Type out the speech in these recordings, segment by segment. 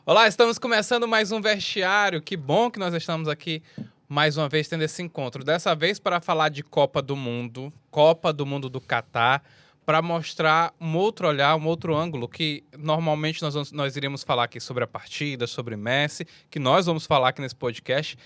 Olá, estamos começando mais um Vestiário. Que bom que nós estamos aqui mais uma vez tendo esse encontro. Dessa vez para falar de Copa do Mundo do Catar, para mostrar um outro olhar, um outro ângulo, que normalmente nós iríamos falar aqui sobre a partida, sobre Messi, que nós vamos falar aqui nesse podcast,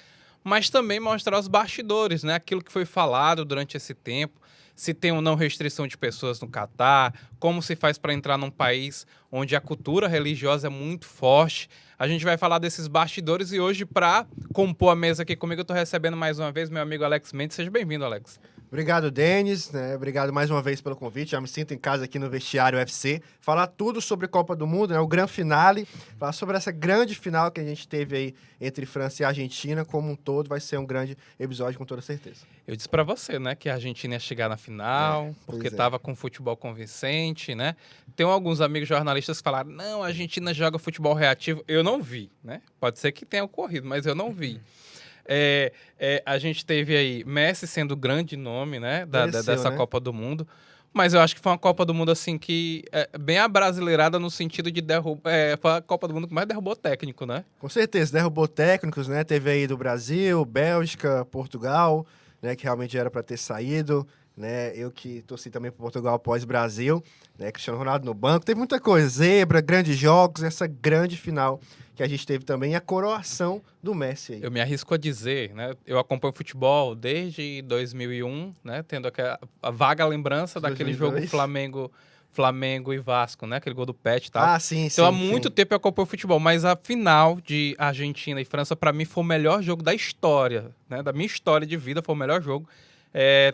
mas também mostrar os bastidores, né? Aquilo que foi falado durante esse tempo, se tem ou não restrição de pessoas no Catar, como se faz para entrar num país onde a cultura religiosa é muito forte. A gente vai falar desses bastidores e hoje, para compor a mesa aqui comigo, eu estou recebendo mais uma vez meu amigo Alex Mendes. Seja bem-vindo, Alex. Obrigado, Denis, né? Obrigado mais uma vez pelo convite. Já me sinto em casa aqui no Vestiário UFC. Falar tudo sobre Copa do Mundo, né? O grande finale. Falar sobre essa grande final que a gente teve aí entre França e Argentina como um todo. Vai ser um grande episódio, com toda certeza. Eu disse para você, né, que a Argentina ia chegar na final, porque estava com futebol convincente, né? Tem alguns amigos jornalistas que falaram, não, a Argentina joga futebol reativo. Eu não vi, né? Pode ser que tenha ocorrido, mas eu não vi. A gente teve aí Messi sendo o grande nome, né, dessa né? Copa do Mundo, mas eu acho que foi uma Copa do Mundo assim que bem abrasileirada no sentido de foi a Copa do Mundo que mais derrubou técnico, né? Com certeza, derrubou técnicos, né? Teve aí do Brasil, Bélgica, Portugal, né? Que realmente era para ter saído, né? Eu que torci também para Portugal após Brasil, né? Cristiano Ronaldo no banco. Teve muita coisa, zebra, grandes jogos, essa grande final que a gente teve também, a coroação do Messi aí. Eu me arrisco a dizer, né? Eu acompanho futebol desde 2001, né? Tendo a vaga lembrança daquele 2002. jogo Flamengo e Vasco, né? Aquele gol do Pet e tal. Ah, sim, Então, há sim, muito sim. tempo eu acompanho futebol, mas a final de Argentina e França, para mim, foi o melhor jogo da história, né? Da minha história de vida, foi o melhor jogo.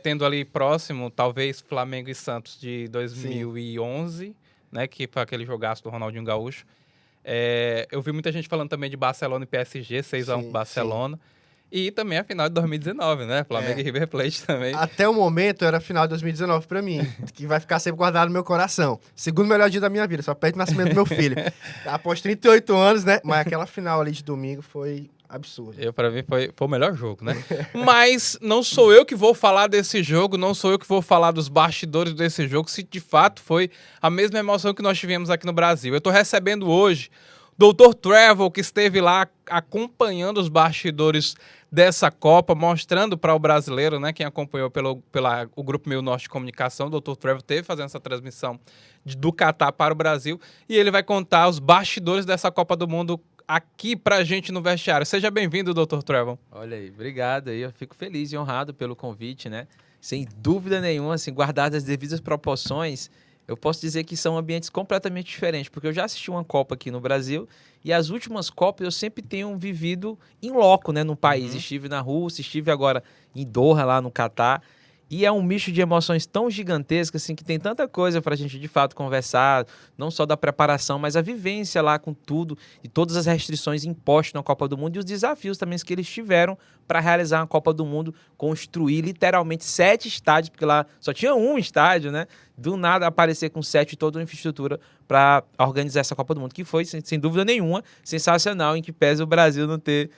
Tendo ali próximo, talvez, Flamengo e Santos de 2011, né? Que foi aquele jogaço do Ronaldinho Gaúcho. Eu vi muita gente falando também de Barcelona e PSG, 6-1 pro Sim, sim. Barcelona. E também a final de 2019, né? Flamengo e River Plate também. Até o momento era a final de 2019 pra mim, que vai ficar sempre guardado no meu coração. Segundo melhor dia da minha vida, só perto do nascimento do meu filho. Após 38 anos, né? Mas aquela final ali de domingo foi absurda. Para mim foi o melhor jogo, né? Mas não sou eu que vou falar desse jogo, não sou eu que vou falar dos bastidores desse jogo, se de fato foi a mesma emoção que nós tivemos aqui no Brasil. Eu estou recebendo hoje Dr. Travel, que esteve lá acompanhando os bastidores dessa Copa, mostrando para o brasileiro, né, quem acompanhou pelo Grupo Meio Norte de Comunicação, o Dr. Travel teve fazendo essa transmissão do Catar para o Brasil, e ele vai contar os bastidores dessa Copa do Mundo aqui pra gente no Vestiário. Seja bem-vindo, Dr. Travel. Olha aí, obrigado aí, eu fico feliz e honrado pelo convite, né? Sem dúvida nenhuma, assim, guardadas as devidas proporções, eu posso dizer que são ambientes completamente diferentes, porque eu já assisti uma Copa aqui no Brasil e as últimas Copas eu sempre tenho vivido em loco, né, no país. Estive na Rússia, estive agora em Doha, lá no Catar. E é um misto de emoções tão gigantescas, assim, que tem tanta coisa para a gente, de fato, conversar, não só da preparação, mas a vivência lá com tudo e todas as restrições impostas na Copa do Mundo e os desafios também que eles tiveram para realizar uma Copa do Mundo, construir literalmente 7 estádios, porque lá só tinha um estádio, né? Do nada aparecer com 7 e toda uma infraestrutura para organizar essa Copa do Mundo, que foi, sem dúvida nenhuma, sensacional, em que pese o Brasil não ter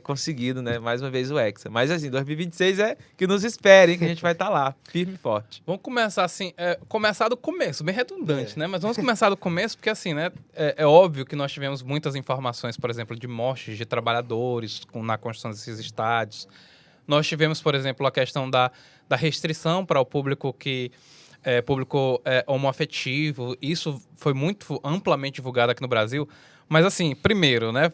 conseguido, né, mais uma vez o Hexa. Mas assim, 2026 é que nos espere, hein, que a gente vai estar lá, firme e forte. Vamos começar assim, começar do começo, bem redundante, né? Mas vamos começar do começo, porque assim, né? É óbvio que nós tivemos muitas informações, por exemplo, de mortes de trabalhadores na construção desses estádios. Nós tivemos, por exemplo, a questão da restrição para o público homoafetivo. Isso foi muito amplamente divulgado aqui no Brasil. Mas assim, primeiro, né?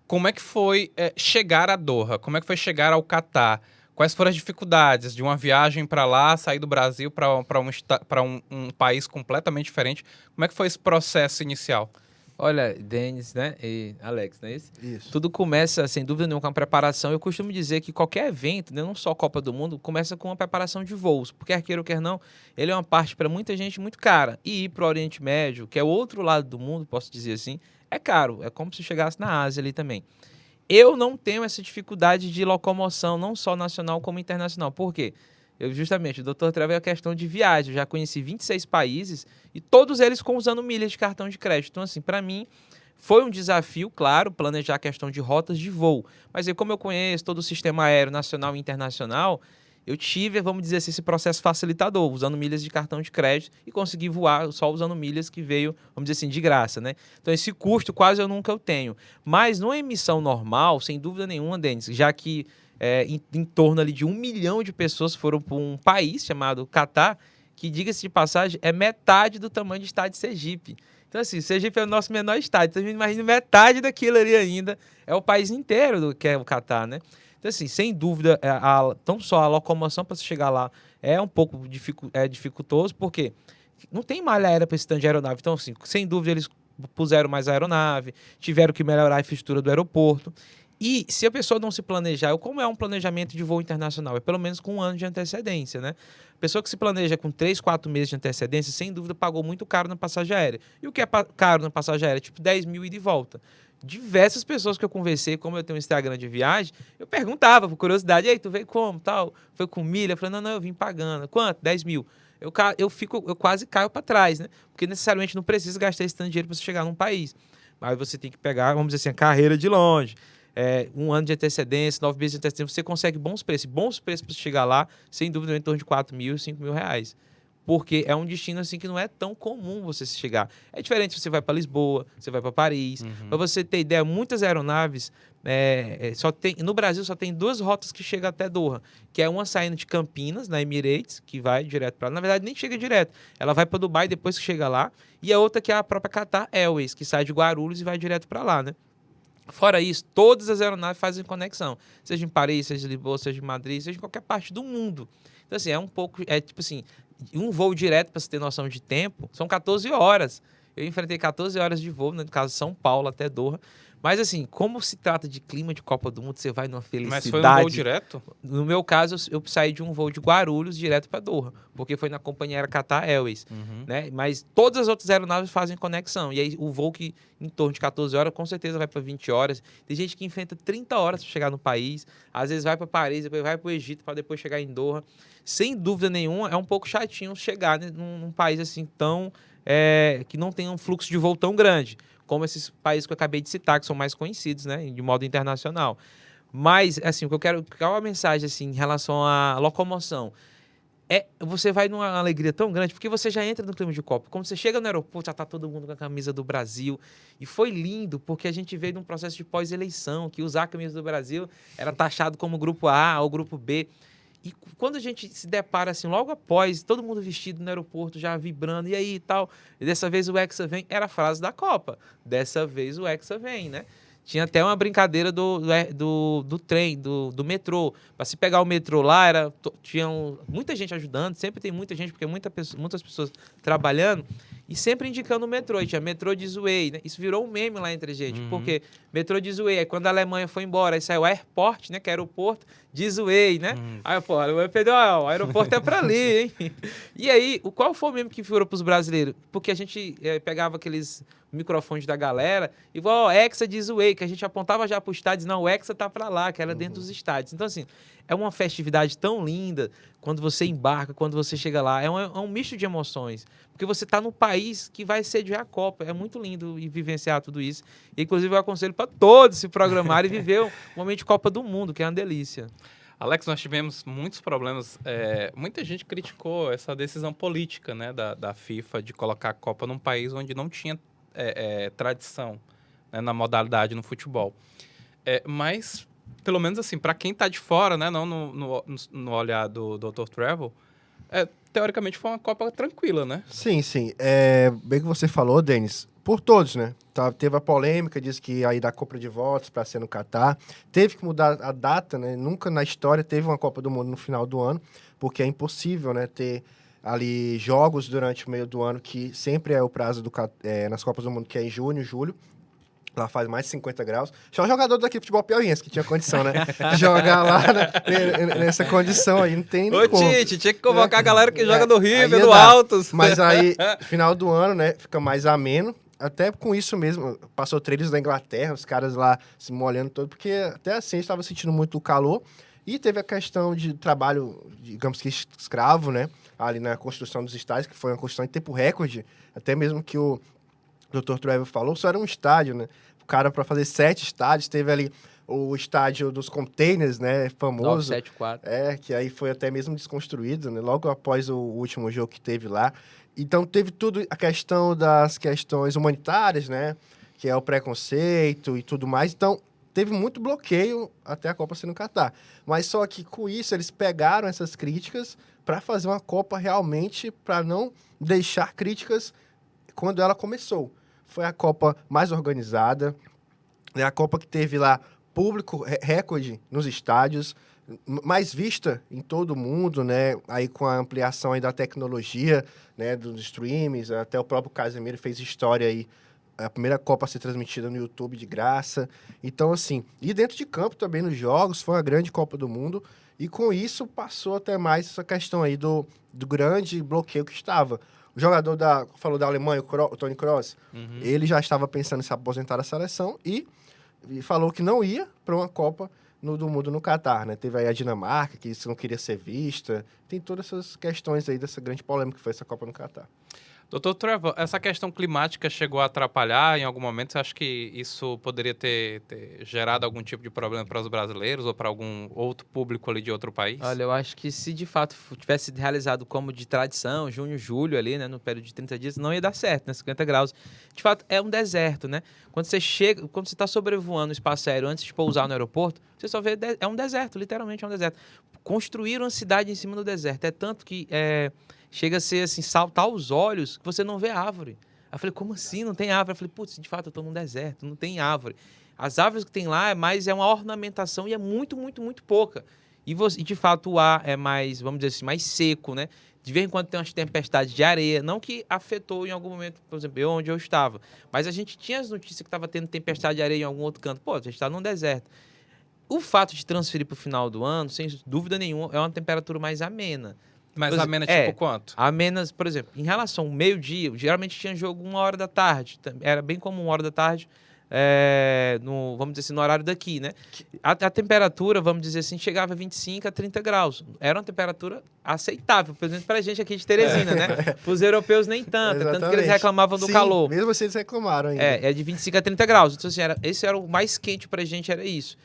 Como é que foi chegar a Doha? Como é que foi chegar ao Catar? Quais foram as dificuldades de uma viagem para lá, sair do Brasil para um país completamente diferente? Como é que foi esse processo inicial? Olha, Denis, né, e Alex, não é isso? Isso. Tudo começa, sem dúvida nenhuma, com a preparação. Eu costumo dizer que qualquer evento, né, não só a Copa do Mundo, começa com uma preparação de voos. Porque, quer queira ou quer não, ele é uma parte para muita gente muito cara. E ir para o Oriente Médio, que é o outro lado do mundo, posso dizer assim, é caro. É como se chegasse na Ásia ali também. Eu não tenho essa dificuldade de locomoção, não só nacional como internacional. Por quê? Justamente, o Dr. Trevor é a questão de viagem. Eu já conheci 26 países e todos eles usando milhas de cartão de crédito. Então, assim, para mim, foi um desafio, claro, planejar a questão de rotas de voo. Mas aí, como eu conheço todo o sistema aéreo nacional e internacional, eu tive, vamos dizer assim, esse processo facilitador, usando milhas de cartão de crédito e consegui voar só usando milhas que veio, vamos dizer assim, de graça, né? Então esse custo quase eu nunca tenho. Mas numa emissão normal, sem dúvida nenhuma, Denis, já que em torno ali de 1 milhão de pessoas foram para um país chamado Catar, que, diga-se de passagem, é metade do tamanho do estado de Sergipe. Então, assim, Sergipe é o nosso menor estado. Então, a gente imagina metade daquilo ali ainda é o país inteiro do que é o Catar, né? Então, assim, sem dúvida, tão só a locomoção para você chegar lá é um pouco dificultoso, porque não tem malha aérea para esse tanto de aeronave. Então, assim, sem dúvida, eles puseram mais aeronave, tiveram que melhorar a infraestrutura do aeroporto. E se a pessoa não se planejar, como é um planejamento de voo internacional? É pelo menos com 1 ano de antecedência, né? A pessoa que se planeja com 3, 4 meses de antecedência, sem dúvida, pagou muito caro na passagem aérea. E o que é caro na passagem aérea? Tipo 10 mil e de volta. Diversas pessoas que eu conversei, como eu tenho um Instagram de viagem, eu perguntava, por curiosidade, ei, tu veio como, tal? Foi com milha? Eu falei, não, eu vim pagando. Quanto? 10 mil. Eu quase caio para trás, né? Porque necessariamente não precisa gastar esse tanto de dinheiro para você chegar num país. Mas você tem que pegar, vamos dizer assim, a carreira de longe. 1 ano de antecedência, 9 meses de antecedência, você consegue bons preços. Bons preços para chegar lá, sem dúvida, em torno de 4 mil, 5 mil reais. Porque é um destino assim que não é tão comum você se chegar. É diferente se você vai para Lisboa, você vai para Paris. Para você ter ideia, muitas aeronaves, no Brasil só tem 2 rotas que chegam até Doha, que é uma saindo de Campinas, na Emirates, que vai direto para lá. Na verdade, nem chega direto. Ela vai para Dubai depois que chega lá. E a outra que é a própria Qatar Airways, que sai de Guarulhos e vai direto para lá, né? Fora isso, todas as aeronaves fazem conexão. Seja em Paris, seja em Lisboa, seja em Madrid, seja em qualquer parte do mundo. Então, assim, tipo assim, um voo direto, para você ter noção de tempo, são 14 horas. Eu enfrentei 14 horas de voo, no caso São Paulo até Doha. Mas, assim, como se trata de clima de Copa do Mundo, você vai numa felicidade. Mas foi um voo direto? No meu caso, eu saí de um voo de Guarulhos direto para Doha, porque foi na companhia aérea Qatar Airways, né? Mas todas as outras aeronaves fazem conexão. E aí, o voo que em torno de 14 horas, com certeza vai para 20 horas. Tem gente que enfrenta 30 horas para chegar no país. Às vezes vai para Paris, depois vai para o Egito, para depois chegar em Doha. Sem dúvida nenhuma, é um pouco chatinho chegar, né, num país assim tão... que não tem um fluxo de voo tão grande, como esses países que eu acabei de citar, que são mais conhecidos, né, de modo internacional. Mas, assim, o que eu quero... Qual é a mensagem, assim, em relação à locomoção? Você vai numa alegria tão grande, porque você já entra no clima de Copa. Quando você chega no aeroporto, já tá todo mundo com a camisa do Brasil. E foi lindo, porque a gente veio de um processo de pós-eleição, que usar a camisa do Brasil era taxado como grupo A ou grupo B. E quando a gente se depara, assim, logo após, todo mundo vestido no aeroporto, já vibrando, e aí e tal, e dessa vez o Hexa vem, era a frase da Copa. Dessa vez o Hexa vem, né? Tinha até uma brincadeira do trem, do metrô. Para se pegar o metrô lá, tinha muita gente ajudando, sempre tem muita gente, porque muitas pessoas trabalhando, e sempre indicando o metrô. E tinha metrô de Zway, né? Isso virou um meme lá entre a gente, porque metrô de Zway, aí quando a Alemanha foi embora, aí saiu o airport, né? Que é aeroporto de Zway, né? Aí, pô, a Alemanha perdeu, o aeroporto é para ali, hein? E aí, qual foi o meme que virou para os brasileiros? Porque a gente pegava aqueles microfones da galera e falou, Hexa de Zway, que a gente apontava já para o estádio, não, o Hexa tá para lá, que era dentro dos estádios. Então, assim, é uma festividade tão linda quando você embarca, quando você chega lá. É um misto de emoções, porque você está no país que vai sediar a Copa. É muito lindo vivenciar tudo isso. E, inclusive, eu aconselho para todos se programarem e viver o momento de Copa do Mundo, que é uma delícia. Alex, nós tivemos muitos problemas. Muita gente criticou essa decisão política, né, da FIFA de colocar a Copa num país onde não tinha tradição, né, na modalidade no futebol. Mas, pelo menos assim, para quem está de fora, né, não no olhar do Dr. Travel, teoricamente foi uma Copa tranquila, né? Sim, sim. Bem que você falou, Denis, por todos, né? Teve a polêmica, disse que ia dar compra de votos para ser no Catar. Teve que mudar a data, né? Nunca na história teve uma Copa do Mundo no final do ano, porque é impossível, né, ter ali jogos durante o meio do ano, que sempre é o prazo nas Copas do Mundo, que é em junho, julho. Lá faz mais de 50 graus. Só um jogador daqui do futebol piauiense que tinha condição, né? De jogar lá nessa condição aí. Não tem nem como. Tite, tinha que convocar a galera que joga no River, do dar. Altos. Mas aí, final do ano, né? Fica mais ameno. Até com isso mesmo, passou treinos da Inglaterra, os caras lá se molhando todo, porque até assim estava sentindo muito o calor. E teve a questão de trabalho, digamos que escravo, né? Ali na construção dos estádios, que foi uma construção em tempo recorde. Até mesmo que o Dr. Travel falou, só era um estádio, né? O cara, para fazer 7 estádios, teve ali o estádio dos containers, né, famoso. 974. Que aí foi até mesmo desconstruído, né, logo após o último jogo que teve lá. Então teve tudo a questão das questões humanitárias, né, que é o preconceito e tudo mais. Então teve muito bloqueio até a Copa ser no Catar. Mas só que com isso eles pegaram essas críticas para fazer uma Copa realmente, para não deixar críticas quando ela começou. Foi a Copa mais organizada, né, a Copa que teve lá público recorde nos estádios, mais vista em todo o mundo, né? Aí com a ampliação aí da tecnologia, né, dos streams, até o próprio Casemiro fez história aí, a primeira Copa a ser transmitida no YouTube de graça. Então, assim, e dentro de campo também nos jogos, foi uma grande Copa do Mundo, e com isso passou até mais essa questão aí do grande bloqueio que estava. O jogador falou da Alemanha, o Toni Kroos, ele já estava pensando em se aposentar da seleção e falou que não ia para uma Copa do Mundo no Catar, né? Teve aí a Dinamarca, que isso não queria ser vista. Tem todas essas questões aí dessa grande polêmica que foi essa Copa no Catar. Doutor Trevor, essa questão climática chegou a atrapalhar em algum momento? Você acha que isso poderia ter gerado algum tipo de problema para os brasileiros ou para algum outro público ali de outro país? Olha, eu acho que se de fato tivesse sido realizado como de tradição, junho, julho ali, né, no período de 30 dias, não ia dar certo, né, 50 graus. De fato, é um deserto, né? Quando você está sobrevoando o espaço aéreo antes de pousar no aeroporto, você só vê, é um deserto, literalmente é um deserto. Construíram uma cidade em cima do deserto, é tanto que chega a ser assim, saltar os olhos que você não vê árvore. Aí eu falei, como assim? Não tem árvore? Eu falei, putz, de fato, eu estou num deserto, não tem árvore. As árvores que tem lá é uma ornamentação e é muito, muito, muito pouca. E de fato o ar é mais, vamos dizer assim, mais seco, né? De vez em quando tem umas tempestades de areia, não que afetou em algum momento, por exemplo, onde eu estava. Mas a gente tinha as notícias que estava tendo tempestade de areia em algum outro canto. Pô, a gente está num deserto. O fato de transferir para o final do ano, sem dúvida nenhuma, é uma temperatura mais amena. Mais amena tipo quanto? Amenas, por exemplo, em relação ao meio-dia, geralmente tinha jogo 1h da tarde. Era bem comum 1h da tarde, vamos dizer assim, no horário daqui, né? A temperatura, vamos dizer assim, chegava a 25 a 30 graus. Era uma temperatura aceitável, pelo menos para a gente aqui de Teresina, né? Para os europeus nem tanto, tanto que eles reclamavam do calor. Mesmo assim eles reclamaram ainda. É de 25 a 30 graus. Então, assim, esse era o mais quente para a gente, era isso.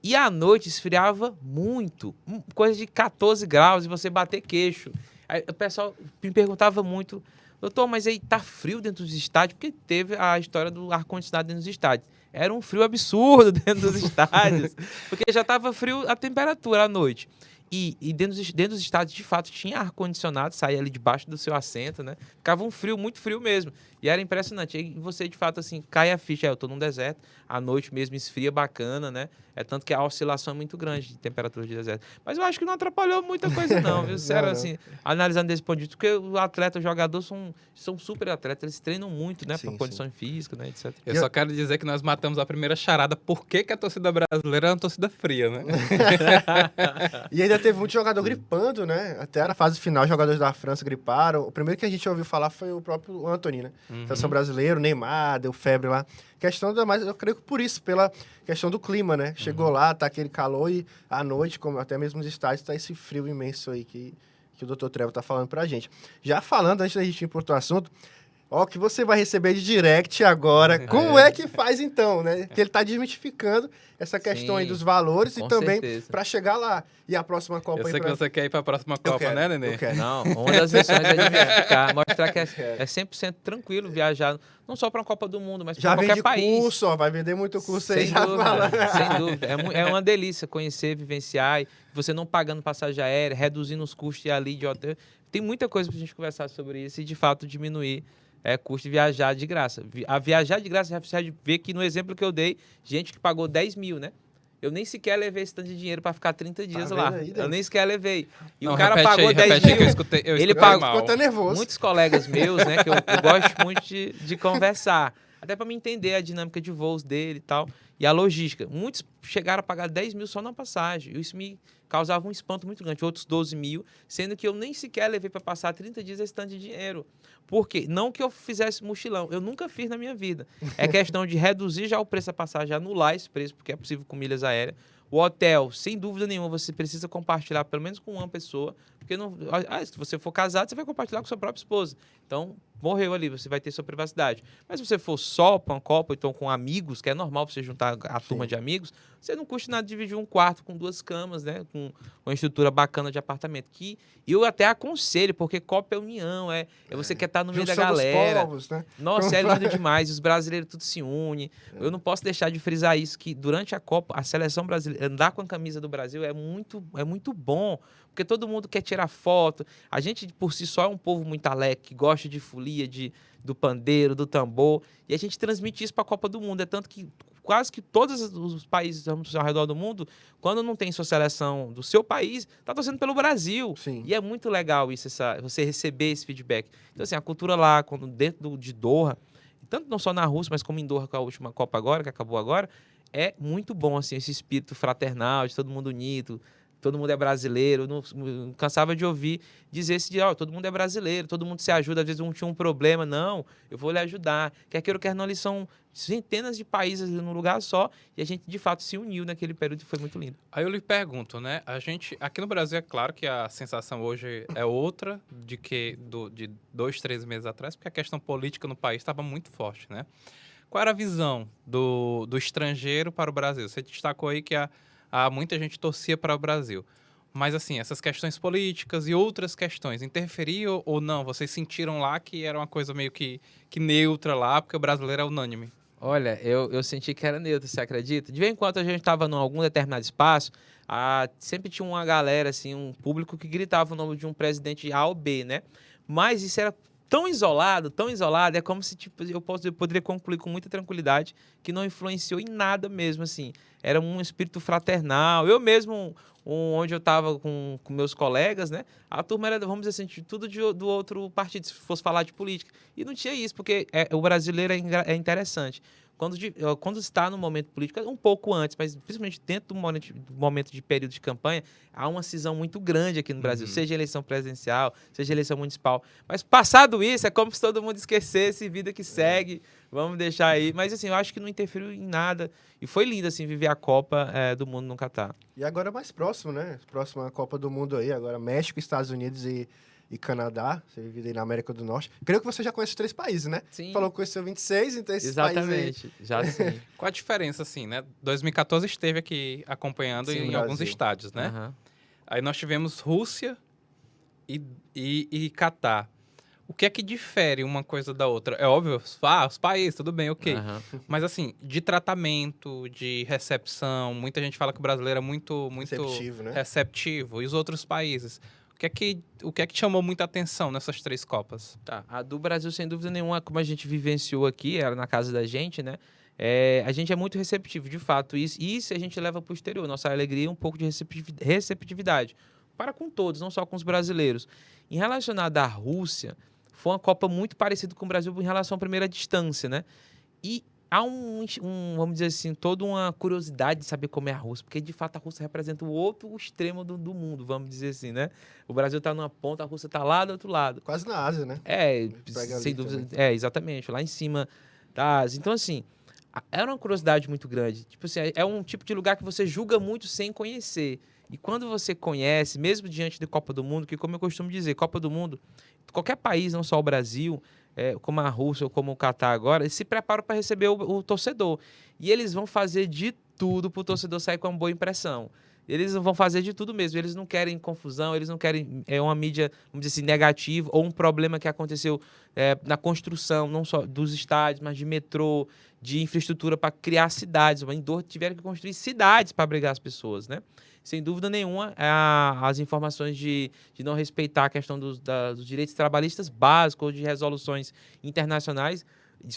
E à noite esfriava muito, coisa de 14 graus e você bater queixo. Aí o pessoal me perguntava muito, doutor, mas aí tá frio dentro dos estádios? Porque teve a história do ar-condicionado dentro dos estádios. Era um frio absurdo dentro dos estádios, porque já estava frio a temperatura à noite. E dentro dos estádios, de fato, tinha ar-condicionado, saía ali debaixo do seu assento, né? Ficava um frio, muito frio mesmo. E era impressionante. E você, de fato, assim, cai a ficha. Eu tô num deserto, à noite mesmo esfria bacana, né? É tanto que a oscilação é muito grande de temperatura de deserto. Mas eu acho que não atrapalhou muita coisa, não, viu? Sério, assim, analisando desse ponto de vista, porque o atleta, o jogador são super atletas, eles treinam muito, né? Para condição física, né? Etc. Eu só quero dizer que nós matamos a primeira charada. Por que a torcida brasileira é uma torcida fria, né? E ainda teve muito jogador gripando, né? Até na fase final, jogadores da França griparam. O primeiro que a gente ouviu falar foi o próprio Antony, né? Seleção brasileira, Neymar, deu febre lá. Questão da mais, eu creio que por isso, pela questão do clima, né? Chegou lá, tá aquele calor e à noite, como até mesmo nos estádios, tá esse frio imenso aí que o Dr. Trevor tá falando pra gente. Já falando, antes da gente ir pro outro assunto, ó, que você vai receber de direct agora. Como é que faz então, né? Que ele tá desmitificando essa questão aí dos valores e também para chegar lá. E a próxima Copa Eu sei que você quer ir para a próxima Copa, né, Nenê? Eu quero. Não, uma das missões é diversificar, mostrar que é 100% tranquilo viajar, não só para uma Copa do Mundo, mas para qualquer país. Já vende curso, ó, vai vender muito curso aí, já fala. Sem dúvida. É uma delícia conhecer, vivenciar, e você não pagando passagem aérea, reduzindo os custos ali de hotel. Tem muita coisa para a gente conversar sobre isso e, de fato, diminuir custo de viajar de graça. A viajar de graça, você vê que no exemplo que eu dei, gente que pagou 10 mil, né? Eu nem sequer levei esse tanto de dinheiro para ficar 30 dias lá. Eu nem sequer levei. E o cara pagou 10 mil. Ele pagou. Ficou até nervoso. Muitos colegas meus, né? Que eu gosto muito de conversar. Até para me entender a dinâmica de voos dele e tal. E a logística. Muitos chegaram a pagar 10 mil só na passagem. Isso me causava um espanto muito grande. Outros 12 mil, sendo que eu nem sequer levei para passar 30 dias esse tanto de dinheiro. Por quê? Não que eu fizesse mochilão. Eu nunca fiz na minha vida. É questão de reduzir já o preço da passagem, anular esse preço, porque é possível com milhas aéreas. O hotel, sem dúvida nenhuma, você precisa compartilhar pelo menos com uma pessoa Porque não, se você for casado, você vai compartilhar com sua própria esposa. Então, morreu ali, você vai ter sua privacidade. Mas se você for só para uma Copa, então com amigos, que é normal você juntar a turma de amigos, você não custa nada dividir um quarto com 2 camas, né? Com uma estrutura bacana de apartamento. Que eu até aconselho, porque Copa é união, você quer estar no meio da Junção dos galera. povos, né? Nossa, é lindo demais. Os brasileiros tudo se unem. Eu não posso deixar de frisar isso, que durante a Copa, a seleção brasileira, andar com a camisa do Brasil é muito bom, porque todo mundo quer tirar foto. A gente, por si só, é um povo muito alegre, que gosta de folia, do pandeiro, do tambor, e a gente transmite isso para a Copa do Mundo. É tanto que quase que todos os países ao redor do mundo, quando não tem sua seleção do seu país, tá torcendo pelo Brasil. Sim. E é muito legal isso, você receber esse feedback. Então, assim, a cultura lá, quando dentro de Doha, tanto não só na Rússia, mas como em Doha, com a última Copa agora, que acabou agora, é muito bom, assim, esse espírito fraternal, de todo mundo unido, todo mundo é brasileiro. Não cansava de ouvir dizer esse dia, todo mundo é brasileiro, todo mundo se ajuda, às vezes um tinha um problema, não, eu vou lhe ajudar. Quer queira ou quer não, eles são centenas de países num lugar só, e a gente, de fato, se uniu naquele período e foi muito lindo. Aí eu lhe pergunto, né? A gente, aqui no Brasil, é claro que a sensação hoje é outra de 2, 3 meses atrás, porque a questão política no país estava muito forte, né? Qual era a visão do estrangeiro para o Brasil? Você destacou aí que muita gente torcia para o Brasil. Mas, assim, essas questões políticas e outras questões interferiam ou não? Vocês sentiram lá que era uma coisa meio que neutra lá, porque o brasileiro é unânime? Olha, eu senti que era neutro, você acredita? De vez em quando a gente estava em algum determinado espaço, sempre tinha uma galera, assim, um público que gritava o nome de um presidente A ou B, né? Mas isso era tão isolado, é como se, tipo, eu poderia concluir com muita tranquilidade que não influenciou em nada mesmo, assim. Era um espírito fraternal. Eu mesmo, onde eu estava com meus colegas, né? A turma era, vamos dizer assim, tudo do outro partido, se fosse falar de política. E não tinha isso, porque o brasileiro é interessante. Quando está no momento político, um pouco antes, mas principalmente dentro do momento de período de campanha, há uma cisão muito grande aqui no Brasil, seja eleição presidencial, seja eleição municipal. Mas passado isso, é como se todo mundo esquecesse, vida que segue, vamos deixar aí. Mas assim, eu acho que não interferiu em nada. E foi lindo, assim, viver a Copa do Mundo no Catar. E agora mais próximo, né? Próxima Copa do Mundo aí, agora México, Estados Unidos e Canadá, você vive aí na América do Norte. Creio que você já conhece os 3 países, né? Sim. Falou que conheceu 26, então esses Exatamente, países aí... já sim. Qual a diferença, assim, né? 2014 esteve aqui acompanhando Sim, em alguns estádios, né? Uhum. Aí nós tivemos Rússia e Catar. O que é que difere uma coisa da outra? É óbvio, os países, tudo bem, ok. Uhum. Mas assim, de tratamento, de recepção, muita gente fala que o brasileiro é muito Receptivo, né? receptivo. E os outros países? O que é que te chamou muita atenção nessas 3 Copas? Tá. A do Brasil, sem dúvida nenhuma, como a gente vivenciou aqui, era na casa da gente, né? A gente é muito receptivo, de fato. Isso a gente leva para o exterior. Nossa alegria é um pouco de receptividade. Para com todos, não só com os brasileiros. Em relação à Rússia, foi uma Copa muito parecida com o Brasil em relação à primeira distância, né? E há vamos dizer assim, toda uma curiosidade de saber como é a Rússia, porque de fato a Rússia representa o outro extremo do mundo, vamos dizer assim, né? O Brasil está numa ponta, a Rússia está lá do outro lado. Quase na Ásia, né? Sem dúvida. Exatamente, lá em cima da Ásia. Então, assim, era uma curiosidade muito grande. Tipo assim, é um tipo de lugar que você julga muito sem conhecer. E quando você conhece, mesmo diante da Copa do Mundo, que como eu costumo dizer, Copa do Mundo, qualquer país, não só o Brasil, como a Rússia ou como o Catar agora, eles se preparam para receber o torcedor. E eles vão fazer de tudo para o torcedor sair com uma boa impressão. Eles vão fazer de tudo mesmo. Eles não querem confusão, eles não querem uma mídia, vamos dizer assim, negativa ou um problema que aconteceu na construção, não só dos estádios, mas de metrô, de infraestrutura para criar cidades. Em Doha tiveram que construir cidades para abrigar as pessoas, né? Sem dúvida nenhuma, as informações de não respeitar a questão dos direitos trabalhistas básicos ou de resoluções internacionais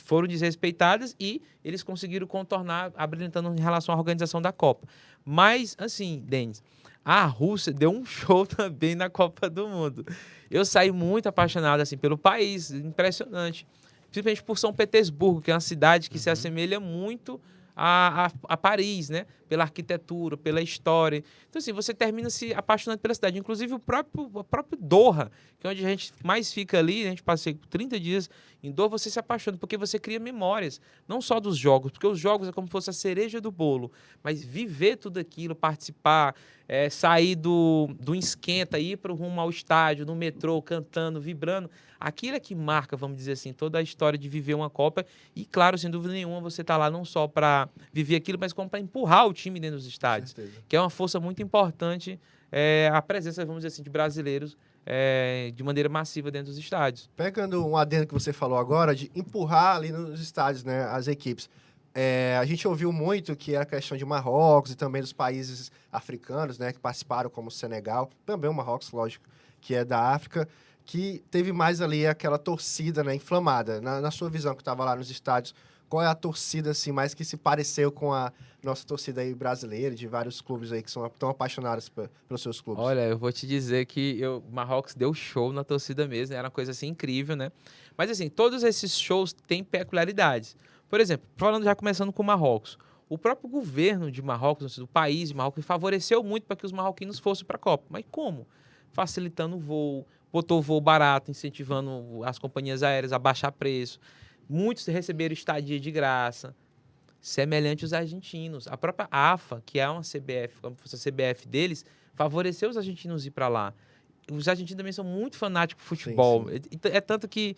foram desrespeitadas e eles conseguiram contornar, habilitando em relação à organização da Copa. Mas, assim, Denis, a Rússia deu um show também na Copa do Mundo. Eu saí muito apaixonado assim, pelo país, impressionante. Principalmente por São Petersburgo, que é uma cidade que se assemelha muito a Paris, né? Pela arquitetura, pela história. Então, assim, você termina se apaixonando pela cidade. Inclusive, o próprio Doha, que é onde a gente mais fica ali, a gente passa 30 dias em Doha, você se apaixona, porque você cria memórias, não só dos jogos, porque os jogos é como se fosse a cereja do bolo, mas viver tudo aquilo, participar, sair do esquenta, ir para o rumo ao estádio, no metrô, cantando, vibrando, aquilo é que marca, vamos dizer assim, toda a história de viver uma Copa. E, claro, sem dúvida nenhuma, você está lá não só para viver aquilo, mas como para empurrar o time dentro dos estádios, que é uma força muito importante, a presença, vamos dizer assim, de brasileiros de maneira massiva dentro dos estádios. Pegando um adendo que você falou agora, de empurrar ali nos estádios, né, as equipes. A gente ouviu muito que era a questão de Marrocos e também dos países africanos, né, que participaram, como o Senegal, também o Marrocos, lógico, que é da África, que teve mais ali aquela torcida, né, inflamada. Na sua visão, que estava lá nos estádios, qual é a torcida assim, mais que se pareceu com a nossa torcida aí brasileira, de vários clubes aí que são tão apaixonados pelos seus clubes? Olha, eu vou te dizer que o Marrocos deu show na torcida mesmo, era uma coisa assim incrível, né? Mas assim, todos esses shows têm peculiaridades. Por exemplo, falando já começando com o Marrocos, o próprio governo de Marrocos, do país de Marrocos, favoreceu muito para que os marroquinos fossem para a Copa. Mas como? Facilitando o voo, botou voo barato, incentivando as companhias aéreas a baixar preço. Muitos receberam estadia de graça, semelhante aos argentinos. A própria AFA, que é uma CBF, como se fosse a CBF deles, favoreceu os argentinos ir para lá. Os argentinos também são muito fanáticos por futebol. Sim. É tanto que,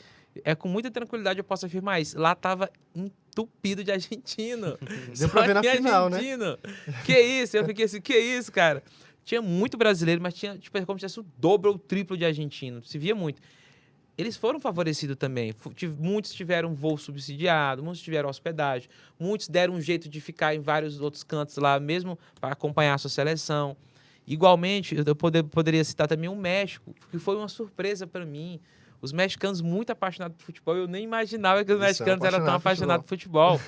com muita tranquilidade, eu posso afirmar isso. Lá estava entupido de argentino. Deu pra ver na final, argentino. Que isso? Eu fiquei assim, que isso, cara? Tinha muito brasileiro, mas tinha, tipo, como se tivesse o dobro ou o triplo de argentino. Se via muito. Eles foram favorecidos também. Muitos tiveram voo subsidiado, muitos tiveram hospedagem, muitos deram um jeito de ficar em vários outros cantos lá, mesmo para acompanhar a sua seleção. Igualmente, eu poderia citar também o México, que foi uma surpresa para mim. Os mexicanos muito apaixonados por futebol, eu nem imaginava que os mexicanos eram tão apaixonados por futebol.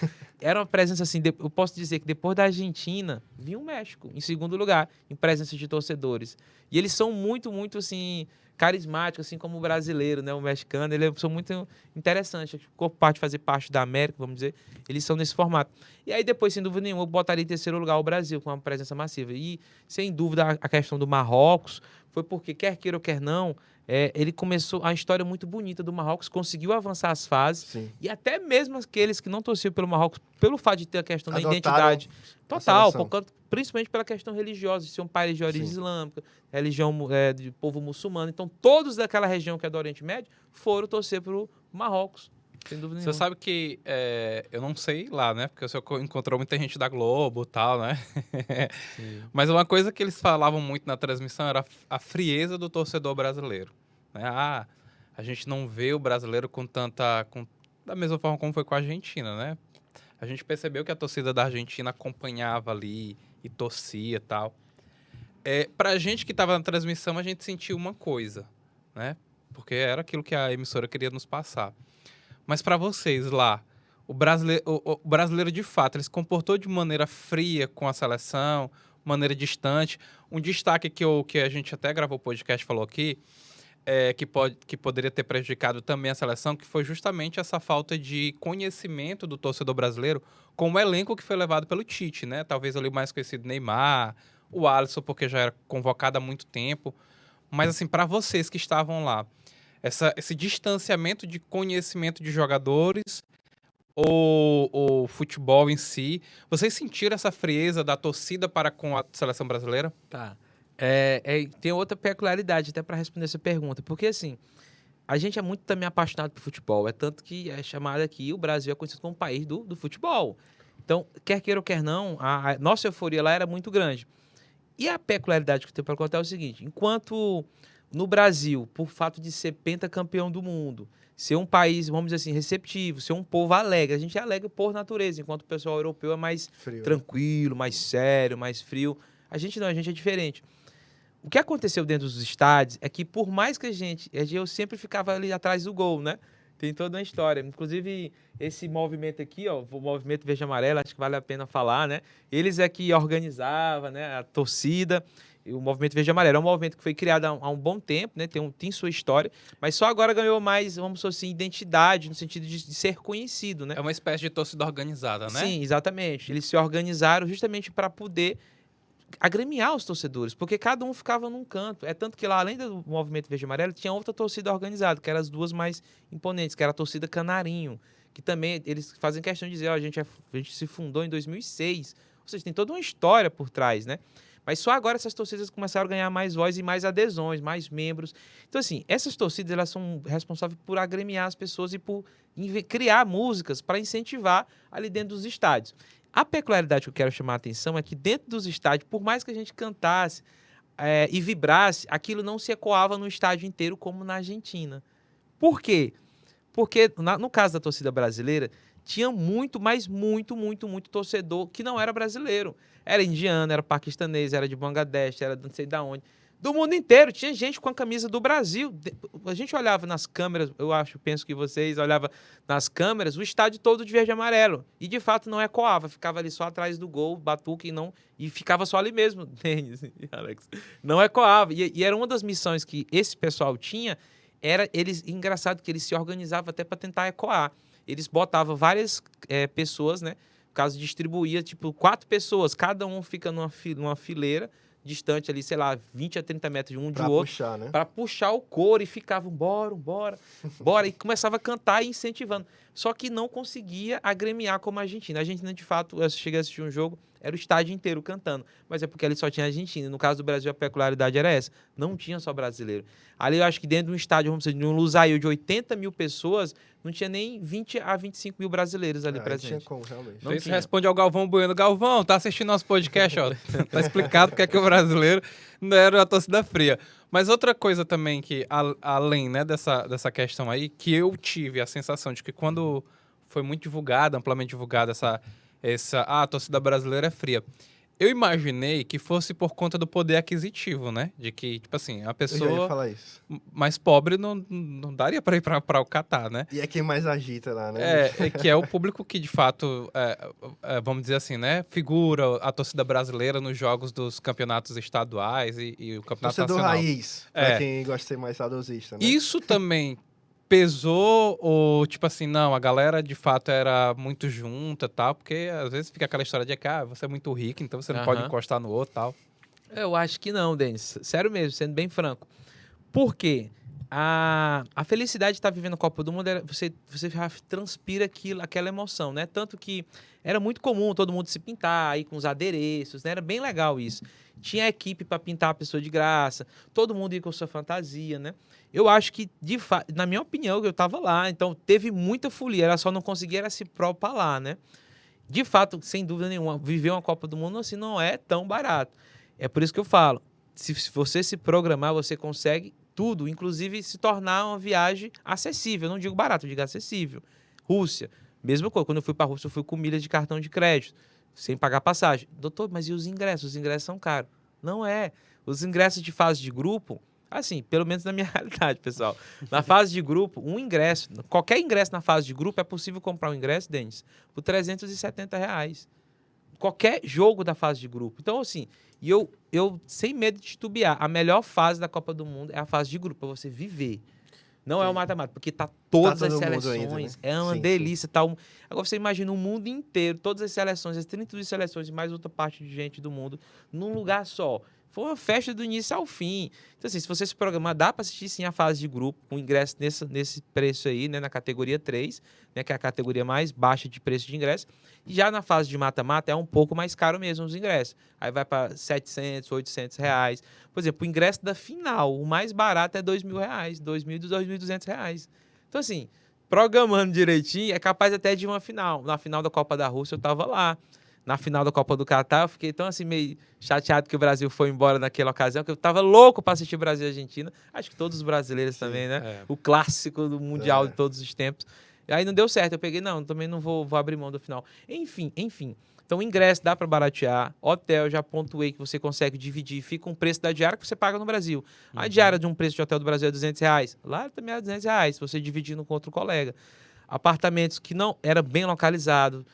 Era uma presença assim, eu posso dizer que depois da Argentina, vinha o México, em segundo lugar, em presença de torcedores. E eles são muito, muito assim, carismáticos, assim como o brasileiro, né? O mexicano, eles são muito interessantes. Parte fazer parte da América, vamos dizer, eles são nesse formato. E aí depois, sem dúvida nenhuma, eu botaria em terceiro lugar o Brasil, com uma presença massiva. E, sem dúvida, a questão do Marrocos foi porque, quer queira ou quer não, ele começou a história muito bonita do Marrocos, conseguiu avançar as fases. Sim. E até mesmo aqueles que não torciam pelo Marrocos, pelo fato de ter a questão da identidade total, principalmente pela questão religiosa, de ser um país de origem islâmica, religião de povo muçulmano. Então, todos daquela região que é do Oriente Médio foram torcer para o Marrocos. Sem dúvida nenhuma. Você sabe que eu não sei lá, né? Porque o senhor encontrou muita gente da Globo e tal, né? Mas uma coisa que eles falavam muito na transmissão era a frieza do torcedor brasileiro. Né? A gente não vê o brasileiro da mesma forma como foi com a Argentina, né? A gente percebeu que a torcida da Argentina acompanhava ali e torcia e tal. Pra gente que estava na transmissão, a gente sentiu uma coisa, né? Porque era aquilo que a emissora queria nos passar. Mas para vocês lá, o brasileiro de fato, ele se comportou de maneira fria com a seleção, maneira distante. Um destaque que a gente até gravou o podcast, falou aqui, que poderia ter prejudicado também a seleção, que foi justamente essa falta de conhecimento do torcedor brasileiro com o elenco que foi levado pelo Tite, né? Talvez ali o mais conhecido Neymar, o Alisson, porque já era convocado há muito tempo. Mas assim, para vocês que estavam lá, esse distanciamento de conhecimento de jogadores ou o futebol em si, vocês sentiram essa frieza da torcida para com a seleção brasileira? Tá. Tem outra peculiaridade até para responder essa pergunta, porque assim, a gente é muito também apaixonado por futebol, é tanto que é chamado aqui, o Brasil é conhecido como o país do futebol. Então, quer queira ou quer não, a nossa euforia lá era muito grande. E a peculiaridade que eu tenho para contar é o seguinte, enquanto no Brasil, por fato de ser pentacampeão do mundo, ser um país, vamos dizer assim, receptivo, ser um povo alegre, a gente é alegre por natureza, enquanto o pessoal europeu é mais Frio, tranquilo, mais sério, mais frio. A gente não, a gente é diferente. O que aconteceu dentro dos estádios é que, por mais que eu sempre ficava ali atrás do gol, né? Tem toda uma história. Inclusive, esse movimento aqui, ó, o movimento Verde e Amarelo, acho que vale a pena falar, né? Eles é que organizavam, né, a torcida. E o movimento verde e amarelo é um movimento que foi criado há um bom tempo, né? Tem sua história, mas só agora ganhou mais, vamos dizer assim, identidade, no sentido de ser conhecido, né? É uma espécie de torcida organizada, né? Sim, exatamente. Eles se organizaram justamente para poder agremiar os torcedores, porque cada um ficava num canto. É tanto que lá, além do movimento verde e amarelo, tinha outra torcida organizada, que eram as duas mais imponentes, que era a torcida Canarinho, que também eles fazem questão de dizer, ó, a gente se fundou em 2006, ou seja, tem toda uma história por trás, né? Mas só agora essas torcidas começaram a ganhar mais voz e mais adesões, mais membros. Então, assim, essas torcidas elas são responsáveis por agremiar as pessoas e por criar músicas para incentivar ali dentro dos estádios. A peculiaridade que eu quero chamar a atenção é que dentro dos estádios, por mais que a gente cantasse e vibrasse, aquilo não se ecoava no estádio inteiro como na Argentina. Por quê? Porque, no caso da torcida brasileira, tinha muito, mas muito, muito, muito torcedor que não era brasileiro. Era indiano, era paquistanês, era de Bangladesh, era não sei de onde. Do mundo inteiro, tinha gente com a camisa do Brasil. A gente olhava nas câmeras, penso que vocês olhavam nas câmeras, o estádio todo de verde e amarelo. E de fato não ecoava, ficava ali só atrás do gol, batuque e ficava só ali mesmo, Denis e Alex. Não ecoava. E era uma das missões que esse pessoal tinha, engraçado que eles se organizavam até para tentar ecoar. Eles botavam várias pessoas, né? No caso, distribuía, 4 pessoas, cada um fica numa fileira, distante ali, sei lá, 20 a 30 metros de um de outro. Puxar, né? Para puxar o coro e ficavam, bora, e começava a cantar e incentivando. Só que não conseguia agremiar como a Argentina. A Argentina, de fato, eu cheguei a assistir um jogo, era o estádio inteiro cantando. Mas é porque ali só tinha Argentina. No caso do Brasil, a peculiaridade era essa. Não tinha só brasileiro. Ali eu acho que dentro de um estádio, vamos dizer, de um Lusail de 80 mil pessoas, não tinha nem 20 a 25 mil brasileiros ali presentes. Não tinha como, realmente. Isso responde ao Galvão Bueno. Galvão, tá assistindo nosso podcast, ó. Tá explicado porque é que o brasileiro não era uma torcida fria. Mas outra coisa também que, além, né, dessa questão aí, que eu tive a sensação de que quando foi muito divulgada, amplamente divulgada a torcida brasileira é fria. Eu imaginei que fosse por conta do poder aquisitivo, né? De que, tipo assim, a Eu já ia pessoa falar isso. mais pobre não daria para ir para o Catar, né? E é quem mais agita lá, né? Que é o público que, de fato, vamos dizer assim, né? Figura a torcida brasileira nos jogos dos campeonatos estaduais e o campeonato Torcedor nacional. raiz, pra quem gosta de ser mais saudosista, né? Isso também pesou ou, tipo assim, não, a galera de fato era muito junta e tal, porque às vezes fica aquela história de que você é muito rico, então você não pode encostar no outro e tal. Eu acho que não, Denis. Sério mesmo, sendo bem franco. Por quê? A felicidade de estar vivendo a Copa do Mundo, você já transpira aquela emoção, né? Tanto que era muito comum todo mundo se pintar, aí com os adereços, né? Era bem legal isso. Tinha equipe para pintar a pessoa de graça, todo mundo ia com sua fantasia, né? Eu acho que, na minha opinião, eu estava lá, então teve muita folia, ela só não conseguia se propalar, né? De fato, sem dúvida nenhuma, viver uma Copa do Mundo assim não é tão barato. É por isso que eu falo, se você se programar, você consegue tudo, inclusive se tornar uma viagem acessível. Eu não digo barato, eu digo acessível. Rússia, mesma coisa. Quando eu fui para a Rússia, eu fui com milhas de cartão de crédito, sem pagar passagem. Doutor, mas e os ingressos? Os ingressos são caros. Não é. Os ingressos de fase de grupo, assim, pelo menos na minha realidade, pessoal. Na fase de grupo, qualquer ingresso na fase de grupo, é possível comprar um ingresso, Denis, por R$370. Qualquer jogo da fase de grupo. Então, assim, eu sem medo de titubear, a melhor fase da Copa do Mundo é a fase de grupo, para você viver. Não é o mata-mata, porque tá todas as seleções, ainda, né? É uma delícia. Tá Agora você imagina o mundo inteiro, todas as seleções, as 32 seleções e mais outra parte de gente do mundo, num lugar só. Foi uma festa do início ao fim. Então, assim, se você se programar, dá para assistir sim a fase de grupo, com ingresso nesse preço aí, né, na categoria 3, né, que é a categoria mais baixa de preço de ingresso. E já na fase de mata-mata é um pouco mais caro mesmo os ingressos. Aí vai para R$700, R$800. Por exemplo, o ingresso da final, o mais barato é R$2.000, R$2.000 e R$2.200. Então, assim, programando direitinho, é capaz até de uma final. Na final da Copa da Rússia eu estava lá. Na final da Copa do Catar, eu fiquei tão assim meio chateado que o Brasil foi embora naquela ocasião, que eu tava louco para assistir Brasil e Argentina. Acho que todos os brasileiros também, né? O clássico do Mundial de todos os tempos. E aí não deu certo. Eu peguei, também não vou abrir mão do final. Enfim. Então, ingresso dá para baratear. Hotel, já pontuei que você consegue dividir. Fica um preço da diária que você paga no Brasil. A diária de um preço de hotel do Brasil é R$200. Lá também é R$200, se você dividindo com outro colega. Apartamentos que não era bem localizado.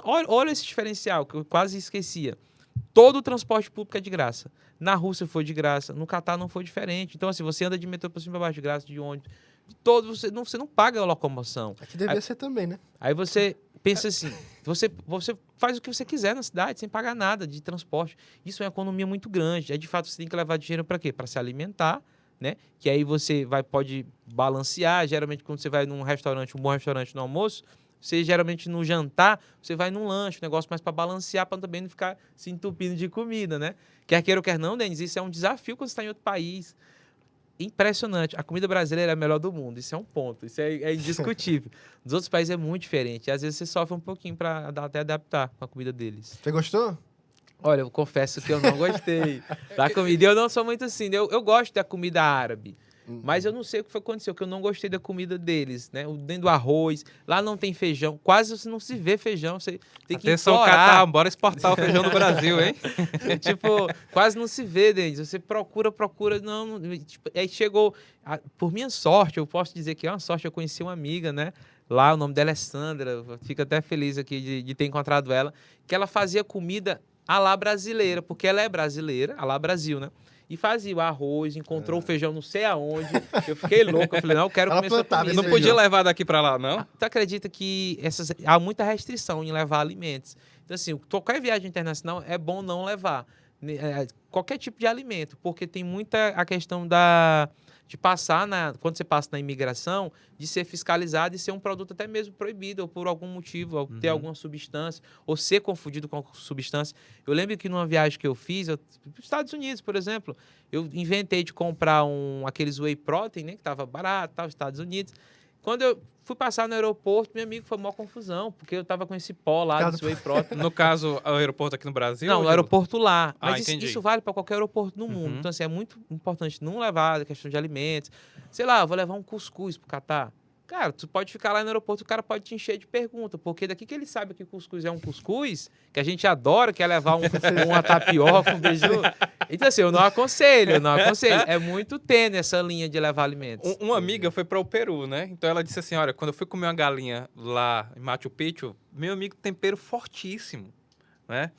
Olha esse diferencial que eu quase esquecia. todo o transporte público é de graça. Na Rússia foi de graça, no Catar não foi diferente. Então, assim, você anda de metrô para cima e para baixo de graça, de ônibus, de todo, você não paga a locomoção. Aqui devia ser também, né? Aí você pensa assim, você faz o que você quiser na cidade, sem pagar nada de transporte. Isso é uma economia muito grande. Aí, de fato, você tem que levar dinheiro para quê? Para se alimentar, né? Que aí você pode balancear. Geralmente, quando você vai num restaurante, um bom restaurante no almoço, você geralmente no jantar, você vai num lanche, um negócio mais para balancear, para também não ficar se entupindo de comida, né? Quer queira ou quer não, Denis, isso é um desafio quando você está em outro país. Impressionante. A comida brasileira é a melhor do mundo. Isso é um ponto. Isso é indiscutível. Nos outros países é muito diferente. E às vezes você sofre um pouquinho para até adaptar com a comida deles. Você gostou? Olha, eu confesso que eu não gostei da comida. E eu não sou muito assim. Eu gosto da comida árabe. Mas eu não sei o que foi que aconteceu, que eu não gostei da comida deles, né? Dentro do arroz, lá não tem feijão, quase você não se vê feijão, você tem que Atenção, implorar. Catar, bora exportar o feijão do Brasil, hein? Tipo, quase não se vê, Denis. Você procura, tipo, aí chegou, por minha sorte, eu posso dizer que é uma sorte, eu conheci uma amiga, né? Lá, o nome dela é Sandra, eu fico até feliz aqui de ter encontrado ela, que ela fazia comida à la brasileira, porque ela é brasileira, à la Brasil, né? E fazia o arroz, encontrou o feijão não sei aonde. Eu fiquei louco. Eu falei, não, eu quero Ela comer essa plantava comida. Não podia levar daqui pra lá, não? Tu acredita que há muita restrição em levar alimentos? Então, assim, qualquer viagem internacional é bom não levar qualquer tipo de alimento, porque tem muita a questão de passar, quando você passa na imigração, de ser fiscalizado e ser um produto até mesmo proibido, ou por algum motivo, ou ter alguma substância, ou ser confundido com substância. Eu lembro que numa viagem que eu fiz, para os Estados Unidos, por exemplo, eu inventei de comprar aqueles whey protein, né, que estava barato, nos Estados Unidos. Quando eu fui passar no aeroporto, meu amigo, foi uma confusão, porque eu estava com esse pó lá desse whey protein. No caso, o aeroporto aqui no Brasil? Não, no aeroporto lá. Ah, Mas entendi. isso vale para qualquer aeroporto no mundo. Então, assim, é muito importante não levar a questão de alimentos. Sei lá, eu vou levar um cuscuz pro Catar. Cara, tu pode ficar lá no aeroporto, o cara pode te encher de pergunta, porque daqui que ele sabe que cuscuz é um cuscuz, que a gente adora, que é levar uma tapioca, um beiju. Então, assim, eu não aconselho. É muito tênue essa linha de levar alimentos. Uma amiga foi para o Peru, né? Então ela disse assim, olha, quando eu fui comer uma galinha lá em Machu Picchu, meu amigo, tempero fortíssimo, né?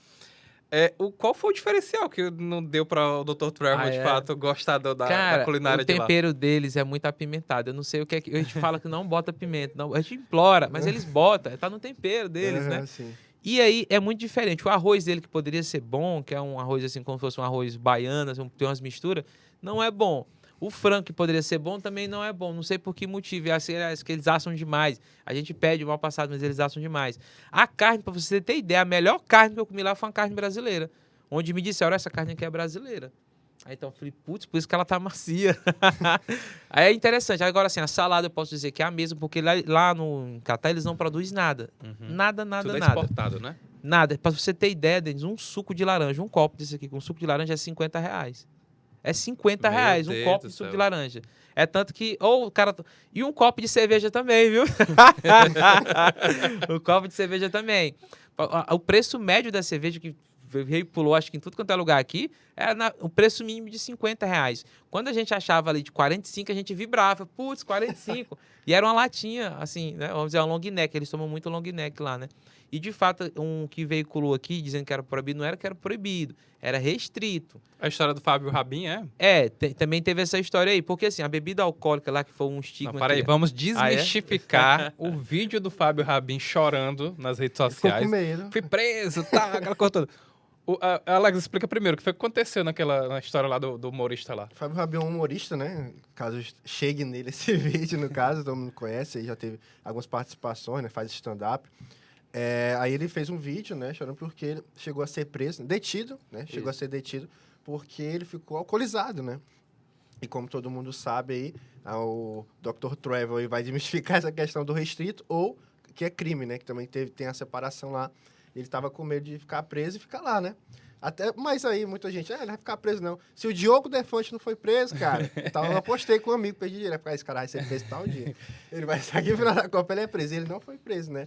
Qual foi o diferencial que não deu para o Dr. Trevor, de fato, gostar da culinária o de lá? tempero deles é muito apimentado. Eu não sei o que é que... A gente fala que não bota pimenta. Não, a gente implora, mas eles botam. Tá no tempero deles, né? Sim. E aí é muito diferente. O arroz dele, que poderia ser bom, que é um arroz assim, como se fosse um arroz baiano, assim, tem umas misturas, não é bom. O frango, que poderia ser bom, também não é bom. Não sei por que motivo. Acho que eles assam demais. A gente pede o mal passado, mas eles assam demais. A carne, para você ter ideia, a melhor carne que eu comi lá foi uma carne brasileira. Onde me disseram, essa carne aqui é brasileira. Aí então eu falei, putz, por isso que ela tá macia. Aí é interessante. Agora, assim, a salada eu posso dizer que é a mesma, porque lá no Catar eles não produzem nada. Nada. Tudo é exportado, né? Nada. Para você ter ideia, Denis, um suco de laranja, um copo desse aqui com suco de laranja é R$50. É R$50 um copo de suco de laranja. É tanto que... Ou o cara... E um copo de cerveja também, viu? Um copo de cerveja também. O preço médio da cerveja, que veio pulou, acho que em tudo quanto é lugar aqui, era o preço mínimo de R$50. Quando a gente achava ali de 45, a gente vibrava. Putz, 45. E era uma latinha, assim, né? Vamos dizer, uma long neck. Eles tomam muito long neck lá, né? E, de fato, um que veiculou aqui, dizendo que era proibido, não era que era proibido, era restrito. A história do Fábio Rabin, Também teve essa história aí. Porque, assim, a bebida alcoólica lá, que foi um estigma... Não, peraí, vamos desmistificar o vídeo do Fábio Rabin chorando nas redes sociais. Ficou com medo. Fui preso, aquela coisa toda. Alex, explica primeiro o que foi que aconteceu na história lá do humorista lá. Fábio Rabin é um humorista, né? Caso chegue nele esse vídeo, no caso, todo mundo conhece, aí já teve algumas participações, né? Faz stand-up. Aí ele fez um vídeo, né? Chorando porque ele chegou a ser preso, detido, né? Chegou a ser detido porque ele ficou alcoolizado, né? E como todo mundo sabe aí, o Dr. Trevor aí vai desmistificar essa questão do restrito ou que é crime, né? Que também tem a separação lá. Ele estava com medo de ficar preso e ficar lá, né? Mas aí muita gente, ele vai ficar preso não. Se o Diogo Defante não foi preso, cara, então eu apostei com um amigo, perdi dinheiro, esse cara vai ser preso tal dia. Ele vai estar aqui no final da Copa, ele é preso. Ele não foi preso, né?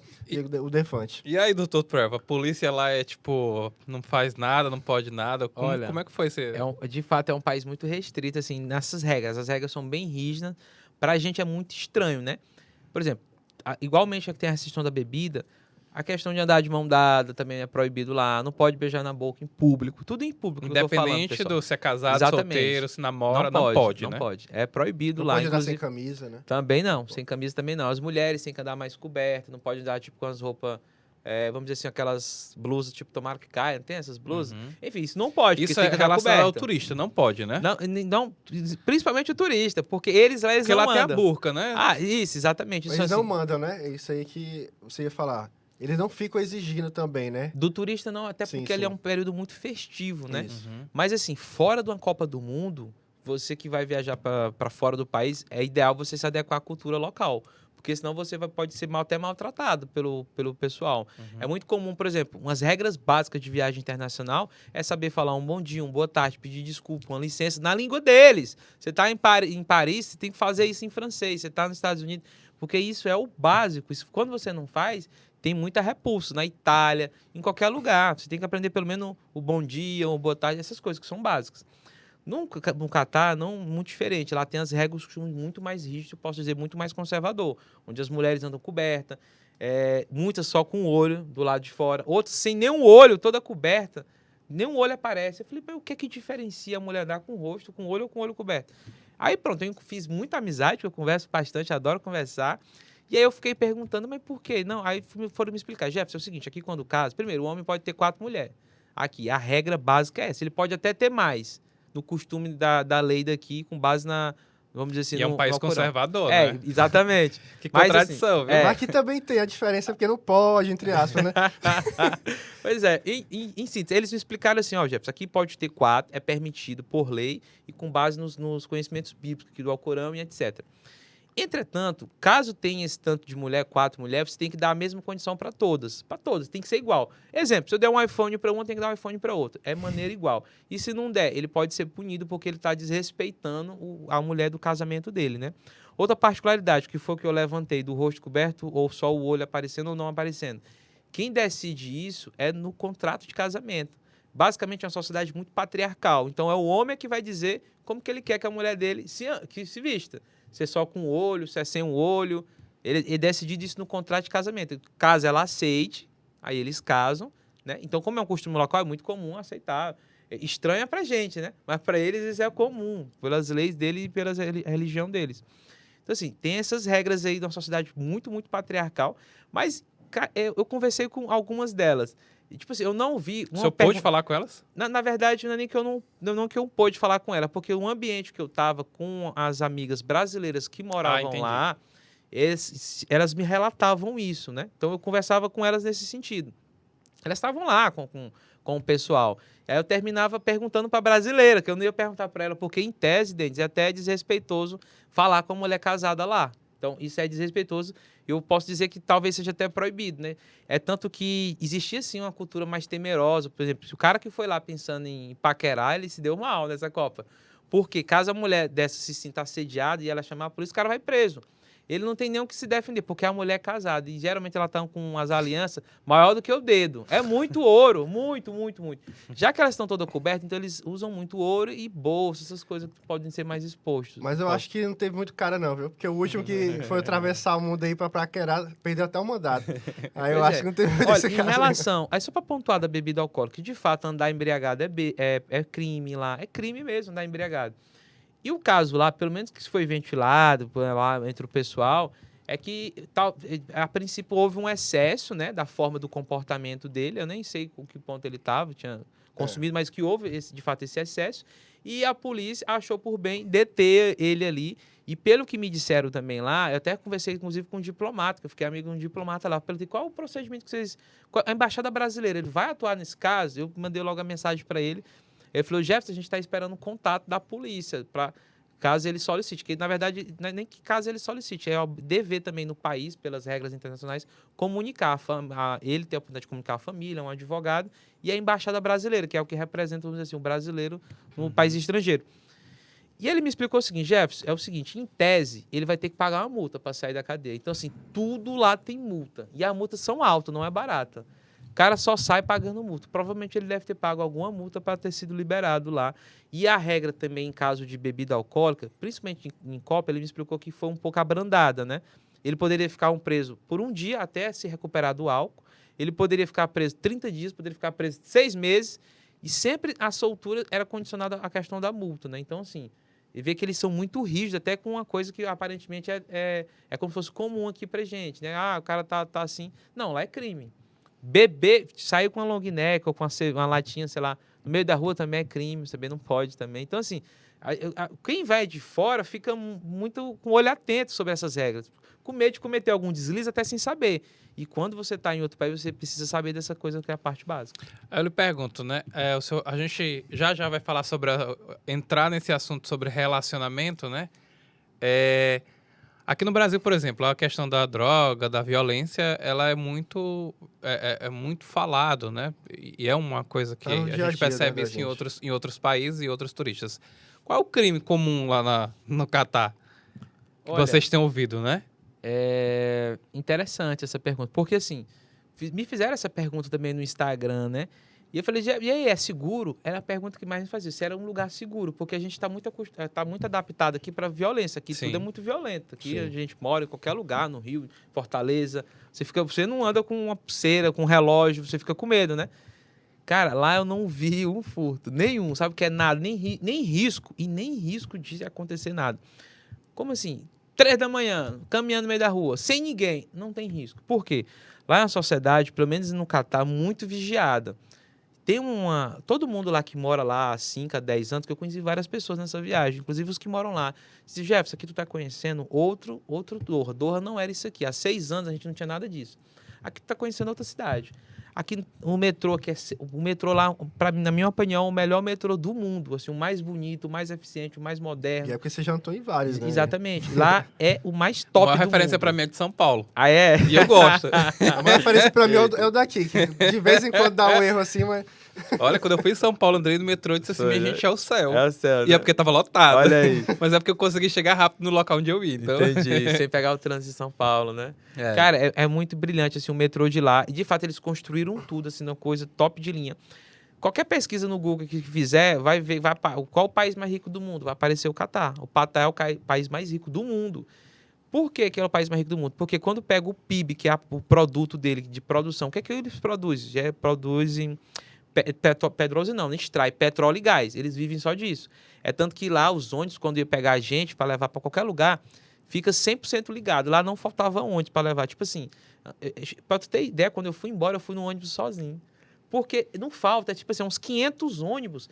O Defante. E aí, Dr. Trevor, a polícia lá não faz nada, não pode nada. Como é que foi esse... De fato, é um país muito restrito, assim, nessas regras. As regras são bem rígidas. Pra gente é muito estranho, né? Por exemplo, igualmente que tem a restrição da bebida, A questão de andar de mão dada também é proibido lá. Não pode beijar na boca em público. Tudo em público que eu tô falando, Independente pessoal. se é casado, Exatamente. solteiro, se namora, não pode, não né? pode. É proibido Não lá. pode andar sem Inclusive, camisa, né? também não. Sem camisa também não. As mulheres têm que andar mais cobertas. Não pode andar, tipo, com as roupas... vamos dizer assim, aquelas blusas, tipo, tomara que caia. Não tem essas blusas? Uhum. Enfim, isso não pode, porque Isso tem é que andar relacionado ao coberta. turista, não pode, né? Não, principalmente o turista, porque eles lá, eles Porque não lá tem a andam. burca, né? Ah, isso, exatamente. Mas Isso eles assim, não mandam, né? É isso aí que você ia falar. Eles não ficam exigindo também, né? do turista não, até Sim, porque ele é sim. um período muito festivo, né? Isso. Uhum. Mas assim, fora de uma Copa do Mundo, você que vai viajar para fora do país, é ideal você se adequar à cultura local. Porque senão você pode ser até maltratado pelo pessoal. Uhum. É muito comum, por exemplo, umas regras básicas de viagem internacional é saber falar um bom dia, uma boa tarde, pedir desculpa, uma licença na língua deles. Você está em Paris, você tem que fazer isso em francês. Você está nos Estados Unidos, porque isso é o básico. Isso, quando você não faz, tem muita repulsa. Na Itália, em qualquer lugar. Você tem que aprender pelo menos o bom dia, uma boa tarde, essas coisas que são básicas. No Catar, não muito diferente. Lá tem as regras que são muito mais rígidas, eu posso dizer, muito mais conservador. Onde as mulheres andam cobertas, muitas só com o olho do lado de fora, outras sem nenhum olho, toda coberta. Nenhum olho aparece. Eu falei, o que é que diferencia a mulher andar com o rosto, com o olho ou com o olho coberto? Aí pronto, eu fiz muita amizade, eu converso bastante, adoro conversar. E aí eu fiquei perguntando, mas por quê? Não, aí foram me explicar. Jefferson, é o seguinte, aqui quando casa, primeiro, o homem pode ter 4 mulheres. Aqui, a regra básica é essa. Ele pode até ter mais, no costume da lei daqui, com base na, vamos dizer assim, E é um no país Alcorão. conservador, né? Exatamente. Que Mas, contradição, assim, viu? Mas aqui também tem a diferença, porque não pode, entre aspas, né? Pois é, em síntese, eles me explicaram assim, ó, Jefferson, aqui pode ter 4, é permitido por lei e com base nos conhecimentos bíblicos aqui do Alcorão e etc. Entretanto, caso tenha esse tanto de mulher, 4 mulheres, você tem que dar a mesma condição para todas. Para todas, tem que ser igual. Exemplo, se eu der um iPhone para uma, tem que dar um iPhone para outra. É maneira igual. E se não der, ele pode ser punido porque ele está desrespeitando a mulher do casamento dele, né? Outra particularidade, que foi o que eu levantei, do rosto coberto ou só o olho aparecendo ou não aparecendo. Quem decide isso é no contrato de casamento. Basicamente é uma sociedade muito patriarcal. Então é o homem que vai dizer como que ele quer que a mulher dele que se vista. Se é só com o olho, se é sem o olho. Ele decide isso no contrato de casamento. Caso ela aceite, aí eles casam, né? Então, como é um costume local, é muito comum aceitar. Estranha pra gente, né? Mas para eles isso é comum, pelas leis dele e pela religião deles. Então, assim, tem essas regras aí de uma sociedade muito, muito patriarcal. Mas eu conversei com algumas delas. E, tipo assim, eu não vi... O senhor pôde falar com elas? Na verdade, não é nem que eu não que eu pude falar com ela, porque o ambiente que eu estava com as amigas brasileiras que moravam entendi. lá, elas me relatavam isso, né? Então eu conversava com elas nesse sentido. Elas estavam lá com o pessoal. Aí eu terminava perguntando para a brasileira, que eu não ia perguntar para ela, porque em tese, Denis, é até desrespeitoso falar com a mulher casada lá. Então, isso é desrespeitoso. Eu posso dizer que talvez seja até proibido, né? É tanto que existia, sim, uma cultura mais temerosa. Por exemplo, se o cara que foi lá pensando em paquerar, ele se deu mal nessa Copa. Porque caso a mulher dessa se sinta assediada e ela chamar a polícia, o cara vai preso. Ele não tem nem o que se defender, porque a mulher é casada. E geralmente ela está com as alianças maior do que o dedo. É muito ouro, muito, muito, muito. Já que elas estão todas cobertas, então eles usam muito ouro e bolsa, essas coisas que podem ser mais expostas. Mas eu acho que não teve muito cara, não, viu? Porque o último que foi atravessar o mundo aí pra paquerar, perdeu até o mandato. Aí eu Pois acho é. que não teve muito Olha, esse em caso. relação... Aí só para pontuar da bebida alcoólica, que de fato andar embriagado é crime lá. É crime mesmo andar embriagado. E o caso lá, pelo menos que foi ventilado lá entre o pessoal, é que a princípio houve um excesso, né, da forma do comportamento dele. Eu nem sei com que ponto ele estava, tinha consumido, mas que houve de fato esse excesso. E a polícia achou por bem deter ele ali. E pelo que me disseram também lá, eu até conversei inclusive com um diplomata, que eu fiquei amigo de um diplomata lá. Perguntei qual o procedimento que vocês... A embaixada brasileira, ele vai atuar nesse caso? Eu mandei logo a mensagem para ele. Ele falou, Jefferson, a gente está esperando um contato da polícia para caso ele solicite. Que, na verdade, não é nem que caso ele solicite, é o dever também no país, pelas regras internacionais, comunicar. Ele tem a oportunidade de comunicar a família, um advogado, e a embaixada brasileira, que é o que representa, vamos dizer assim, o brasileiro no país estrangeiro. E ele me explicou o seguinte, Jefferson, é o seguinte, em tese, ele vai ter que pagar uma multa para sair da cadeia. Então, assim, tudo lá tem multa. E as multas são altas, não é barata. O cara só sai pagando multa. Provavelmente ele deve ter pago alguma multa para ter sido liberado lá. E a regra também, em caso de bebida alcoólica, principalmente em Copa, ele me explicou que foi um pouco abrandada, né? Ele poderia ficar preso por um dia até se recuperar do álcool. ele poderia ficar preso 30 dias, poderia ficar preso 6 meses, e sempre a soltura era condicionada à questão da multa, né? Então, assim, e vê que eles são muito rígidos, até com uma coisa que aparentemente é como se fosse comum aqui pra gente, né? Ah, o cara tá assim. Não, lá é crime. Beber, sair com uma long neck ou com uma latinha, sei lá, no meio da rua também é crime, você também não pode também. Então, assim, quem vai de fora fica muito com o olho atento sobre essas regras, com medo de cometer algum deslize até sem saber. E quando você está em outro país, você precisa saber dessa coisa que é a parte básica. Eu lhe pergunto, né? A gente já vai falar sobre entrar nesse assunto sobre relacionamento, né? Aqui no Brasil, por exemplo, a questão da droga, da violência, ela é muito falado, né? E é uma coisa que a gente percebe isso em outros países e outros turistas. Qual é o crime comum lá no Catar? Que vocês têm ouvido, né? É interessante essa pergunta, porque assim, me fizeram essa pergunta também no Instagram, né? E eu falei, e aí, é seguro? Era a pergunta que mais me fazia, se era um lugar seguro, porque a gente está muito adaptado aqui para violência, aqui tudo é muito violento, aqui a gente mora em qualquer lugar, no Rio, Fortaleza, você não anda com uma pulseira, com um relógio, você fica com medo, né? Cara, lá eu não vi um furto, nenhum, sabe que é nada, nem risco, e nem risco de acontecer nada. Como assim? 3 da manhã, caminhando no meio da rua, sem ninguém, não tem risco. Por quê? Lá é uma sociedade, pelo menos no Catar, muito vigiada. Tem todo mundo lá que mora lá há 5 a 10 anos, que eu conheci várias pessoas nessa viagem, inclusive os que moram lá. Disse, Jefferson, aqui tu tá conhecendo outro Doha. Doha não era isso aqui. Há 6 anos a gente não tinha nada disso. Aqui tu tá conhecendo outra cidade. Aqui o metrô lá, na minha opinião, o melhor metrô do mundo, assim, o mais bonito, o mais eficiente, o mais moderno. E é porque você jantou em vários, né? Exatamente. Lá é o mais top do mundo. Uma referência pra mim é de São Paulo. Ah, é? E eu gosto. A maior referência pra mim é o daqui, que de vez em quando dá um erro assim, mas... Olha, quando eu fui em São Paulo, andei no metrô e disse assim, minha gente, é o céu. É o céu, E é porque tava lotado. Olha aí. Mas é porque eu consegui chegar rápido no local onde eu ia. Então... Entendi. Sem pegar o trânsito de São Paulo, né? Cara, é muito brilhante, assim, o metrô de lá. E, de fato, eles construíram tudo, assim, uma coisa top de linha. Qualquer pesquisa no Google que fizer, vai ver qual o país mais rico do mundo. Vai aparecer o Catar. O Catar é o país mais rico do mundo. Por que é o país mais rico do mundo? Porque quando pega o PIB, que é o produto dele de produção, o que é que eles produzem? Já produzem... Pedroso não, extrai petróleo e gás. Eles vivem só disso. É tanto que lá os ônibus, quando ia pegar a gente para levar para qualquer lugar, fica 100% ligado. Lá não faltava ônibus para levar. Tipo assim, para tu ter ideia, quando eu fui embora, eu fui no ônibus sozinho. Porque não falta, tipo assim, uns 500 ônibus,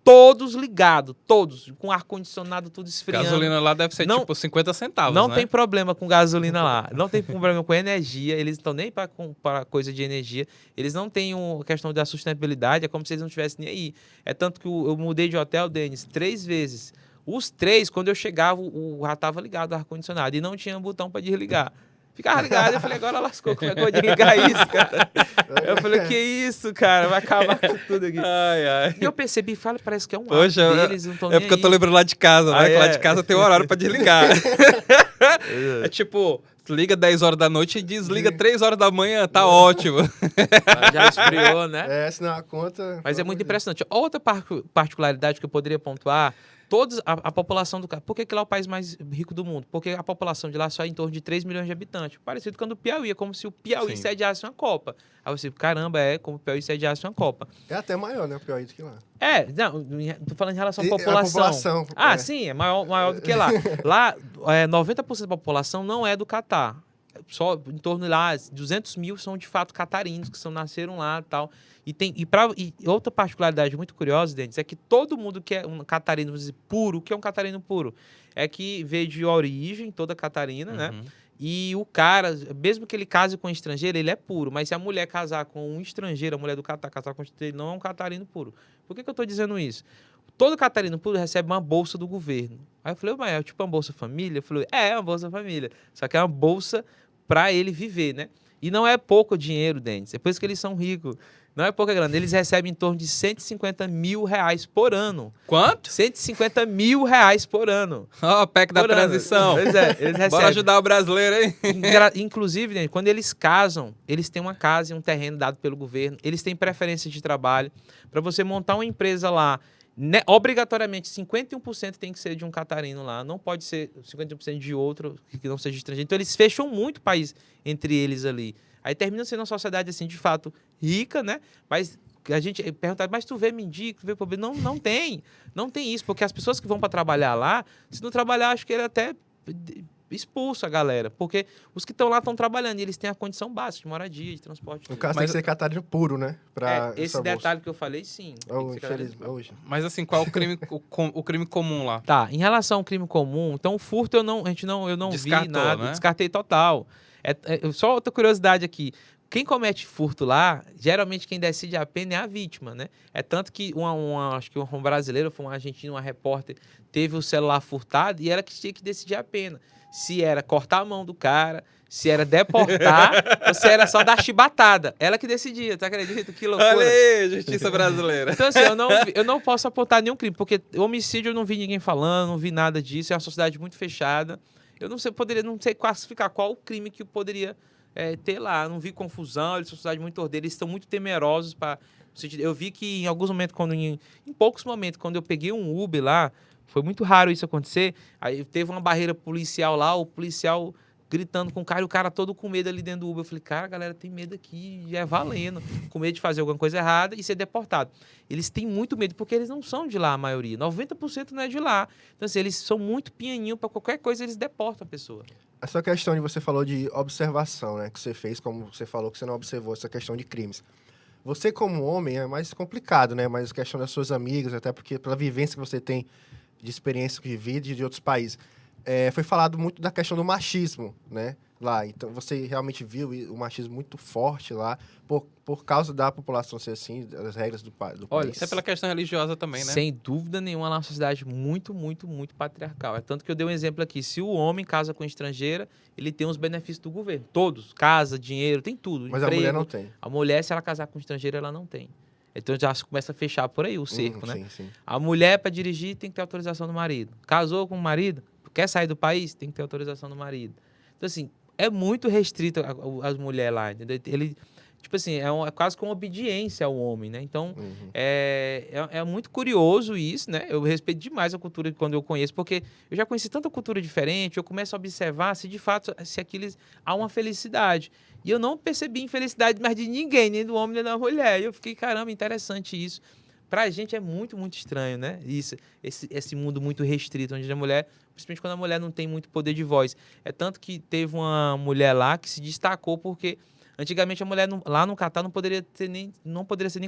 todos ligados, todos, com ar-condicionado, tudo esfriando. Gasolina lá deve ser tipo 50 centavos, Não né? tem problema com gasolina lá. Não tem problema com energia. Eles estão nem para coisa de energia. Eles não têm a questão da sustentabilidade. É como se eles não tivessem nem aí. É tanto que eu mudei de hotel, Denis, 3 vezes. Os 3, quando eu chegava, já estava ligado o ar-condicionado. E não tinha botão para desligar. Ficava ligado, eu falei, agora lascou, como é que eu vou desligar isso, cara? Eu falei, que isso, cara, vai acabar com tudo aqui. Ai, ai. E eu percebi, parece que é um Poxa, hábito deles, não tô é porque eu tô lembrando lá de casa, né? Que lá de casa tem um horário pra desligar. É tipo, liga 10 horas da noite e desliga 3 horas da manhã, tá ótimo. Já esfriou, né? Senão a conta... Mas é muito impressionante. Outra particularidade que eu poderia pontuar, a população do Catar. Por que lá é o país mais rico do mundo? Porque a população de lá só é em torno de 3 milhões de habitantes. Parecido com a do Piauí. É como se o Piauí sediasse uma Copa. Aí você, caramba, é como o Piauí sediasse uma Copa. É até maior, né? O Piauí do que lá. Não, tô falando em relação à população. A população. Sim, é maior do que lá. Lá, 90% da população não é do Catar. Só em torno de lá, 200 mil são de fato catarinos, que nasceram lá e tal. E outra particularidade muito curiosa, Denis, é que todo mundo que é um catarino, vamos dizer, puro, o que é um catarino puro? É que veio de origem, toda Catarina, né? E o cara, mesmo que ele case com um estrangeiro, ele é puro. Mas se a mulher casar com um estrangeiro, a mulher do Catar casar com um estrangeiro, ele não é um catarino puro. Por que eu estou dizendo isso? Todo catarino puro recebe uma bolsa do governo. Aí eu falei, mas é tipo uma Bolsa Família? Eu falei, é uma Bolsa Família. Só que é uma bolsa para ele viver, né? E não é pouco dinheiro, Denis. É por isso que eles são ricos. Não é pouca grana. Eles recebem em torno de 150 mil reais por ano. Quanto? 150 mil reais por ano. Ó, PEC da transição. Pois é, eles recebem. Bora ajudar o brasileiro, hein? Inclusive, Denis, quando eles casam, eles têm uma casa e um terreno dado pelo governo. Eles têm preferência de trabalho. Para você montar uma empresa lá, né, obrigatoriamente 51% tem que ser de um catarino lá, não pode ser 50% de outro que não seja estrangeiro. Então eles fecham muito o país entre eles ali. Aí termina sendo uma sociedade, assim, de fato, rica, né? Mas a gente pergunta, mas tu vê mendigo, tu vê pobreza? Não, não tem. Não tem isso, porque as pessoas que vão para trabalhar lá, se não trabalhar, acho que ele até expulsa a galera, porque os que estão lá estão trabalhando e eles têm a condição básica de moradia, de transporte. No caso, tem que ser catarino puro, né? Pra Esse essa bolsa. detalhe que eu falei, sim. tem Oh, que ser catarino. infelizmente, hoje. Mas assim, qual é o crime, o crime comum lá? Tá, em relação ao crime comum, então o furto eu não vi Descartou, nada, né? descartei total. Só outra curiosidade aqui, quem comete furto lá, geralmente quem decide a pena é a vítima, né? É tanto que acho que um brasileiro, foi um argentino, uma repórter, teve o celular furtado e ela que tinha que decidir a pena. Se era cortar a mão do cara, se era deportar ou se era só dar chibatada. Ela que decidia, tu acredita? Que loucura. Olha aí, justiça brasileira. Então, assim, eu não posso apontar nenhum crime, porque homicídio eu não vi ninguém falando, não vi nada disso, é uma sociedade muito fechada. Eu não sei classificar qual o crime que eu poderia ter lá. Eu não vi confusão, eles são uma sociedade muito ordeira, eles estão muito temerosos para. Eu vi que em alguns momentos, em poucos momentos, quando eu peguei um Uber lá, foi muito raro isso acontecer. Aí teve uma barreira policial lá, o policial gritando com o cara e o cara todo com medo ali dentro do Uber. Eu falei, cara, a galera tem medo aqui, já é valendo, com medo de fazer alguma coisa errada e ser deportado. Eles têm muito medo porque eles não são de lá, a maioria. 90% não é de lá. Então, assim, eles são muito pianinho, para qualquer coisa eles deportam a pessoa. Essa questão de você falou de observação, né? Que você fez, como você falou, que você não observou essa questão de crimes. Você, como homem, é mais complicado, né? Mas a questão das suas amigas, até porque pela vivência que você tem de experiência de vida de outros países. Foi falado muito da questão do machismo, né? Lá. Então, você realmente viu o machismo muito forte lá, por causa da população ser assim, das regras do país. Olha, Isso é pela questão religiosa também, né? Sem dúvida nenhuma, ela é uma sociedade muito, muito, muito patriarcal. É tanto que eu dei um exemplo aqui. Se o homem casa com estrangeira, ele tem os benefícios do governo. Todos. Casa, dinheiro, tem tudo. Mas emprego. a mulher não tem. A mulher, se ela casar com estrangeiro, ela não tem. Então já começa a fechar por aí o cerco, né? Sim, sim. A mulher, para dirigir, tem que ter autorização do marido. Casou com o marido, quer sair do país, tem que ter autorização do marido. Então, assim, é muito restrito as mulheres lá, entendeu? Ele, tipo assim, é quase com obediência ao homem, né? Então, é muito curioso isso, né? Eu respeito demais a cultura quando eu conheço, porque eu já conheci tanta cultura diferente, eu começo a observar se de fato, se aquilo há uma felicidade. E eu não percebi infelicidade mais de ninguém, nem do homem, nem da mulher. E eu fiquei, caramba, interessante isso. Pra gente é muito, muito estranho, né? Esse mundo muito restrito, onde a mulher, principalmente quando a mulher não tem muito poder de voz. É tanto que teve uma mulher lá que se destacou porque antigamente a mulher lá no Catar não poderia ser nem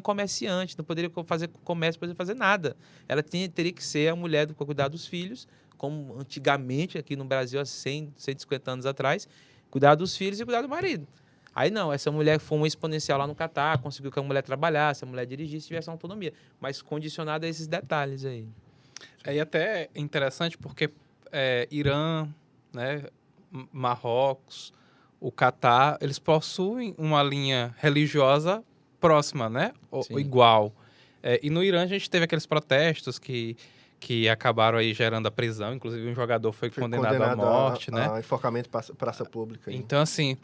comerciante, não poderia fazer comércio, não poderia fazer nada. Ela teria que ser a mulher para cuidar dos filhos, como antigamente aqui no Brasil, há 100, 150 anos atrás, cuidar dos filhos e cuidar do marido. Aí não, essa mulher foi uma exponencial lá no Catar, conseguiu que a mulher trabalhasse, a mulher dirigisse, tivesse autonomia, mas condicionada a esses detalhes aí. E até é interessante porque Irã, né, Marrocos, o Catar, eles possuem uma linha religiosa próxima, né? Ou igual. E no Irã a gente teve aqueles protestos que acabaram aí gerando a prisão, inclusive um jogador foi condenado à morte, né? Enforcamento praça pública. Aí. Então, assim,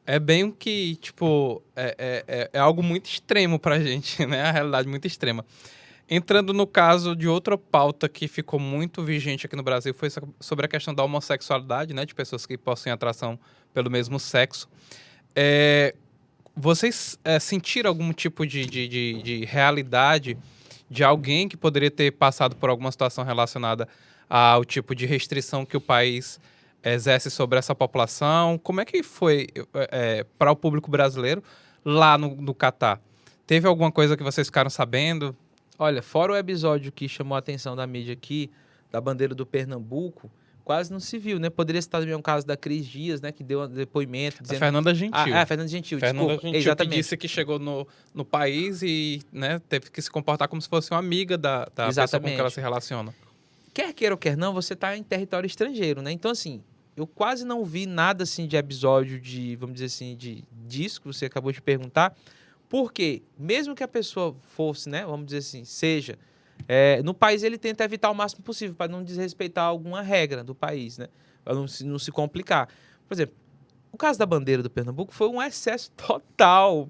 é bem que, tipo, é algo muito extremo pra gente, né? A realidade muito extrema. Entrando no caso de outra pauta que ficou muito vigente aqui no Brasil, foi sobre a questão da homossexualidade, né? De pessoas que possuem atração pelo mesmo sexo. Vocês sentiram algum tipo de realidade de alguém que poderia ter passado por alguma situação relacionada ao tipo de restrição que o país exerce sobre essa população? Como é que foi para o público brasileiro lá no Catar? Teve alguma coisa que vocês ficaram sabendo? Olha, fora o episódio que chamou a atenção da mídia aqui, da bandeira do Pernambuco, quase não se viu, né? Poderia estar também um caso da Cris Dias, né? Que deu um depoimento dizendo... A Fernanda Gentil. A Fernanda Gentil, desculpa. Exatamente. Que disse que chegou no país e, né, teve que se comportar como se fosse uma amiga da pessoa com que ela se relaciona. Quer queira ou quer não, você está em território estrangeiro, né? Então, assim, eu quase não vi nada, assim, de episódio vamos dizer assim, disso que você acabou de perguntar, porque mesmo que a pessoa fosse, né, vamos dizer assim, seja... no país ele tenta evitar o máximo possível para não desrespeitar alguma regra do país, né? Para não se complicar. Por exemplo, o caso da bandeira do Pernambuco foi um excesso total,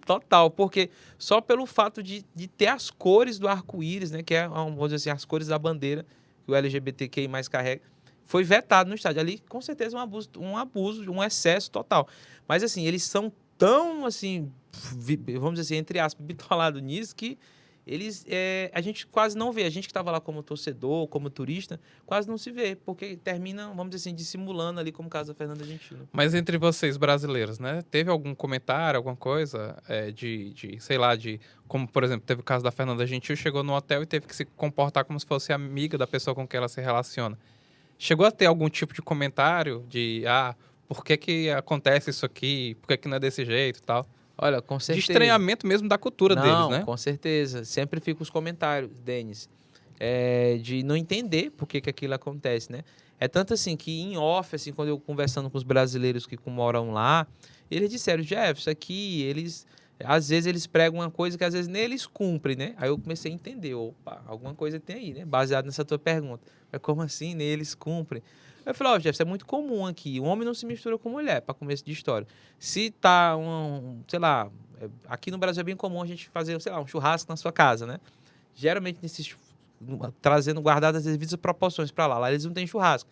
porque só pelo fato de ter as cores do arco-íris, né? Que vamos dizer assim, as cores da bandeira que o LGBTQI mais carrega, foi vetado no estádio. Ali, com certeza, um abuso, um excesso total. Mas, assim, eles são tão, assim, vamos dizer assim, entre aspas, bitolado nisso, que eles, a gente quase não vê. A gente que estava lá como torcedor, como turista, quase não se vê, porque termina, vamos dizer assim, dissimulando ali, como o caso da Fernanda Gentil. Mas entre vocês brasileiros, né? Teve algum comentário, alguma coisa sei lá, como, por exemplo, teve o caso da Fernanda Gentil, chegou no hotel e teve que se comportar como se fosse amiga da pessoa com quem ela se relaciona. Chegou a ter algum tipo de comentário por que que acontece isso aqui? Por que que não é desse jeito e tal? Olha, com De certeza. estranhamento mesmo da cultura deles, né? Com certeza. Sempre fica os comentários, Denis, de não entender por que que aquilo acontece, né? É tanto assim que em off, assim, quando eu conversando com os brasileiros que moram lá, eles disseram, Jeff, isso aqui, às vezes eles pregam uma coisa que às vezes nem eles cumprem, né? Aí eu comecei a entender, opa, alguma coisa tem aí, né? Baseado nessa tua pergunta. Mas como assim, nem eles cumprem? Eu falei, Jeff, isso é muito comum aqui. O homem não se mistura com mulher, para começo de história. Se tá sei lá, aqui no Brasil é bem comum a gente fazer, sei lá, um churrasco na sua casa, né? Geralmente trazendo guardadas as devidas proporções para lá. Lá eles não têm churrasco.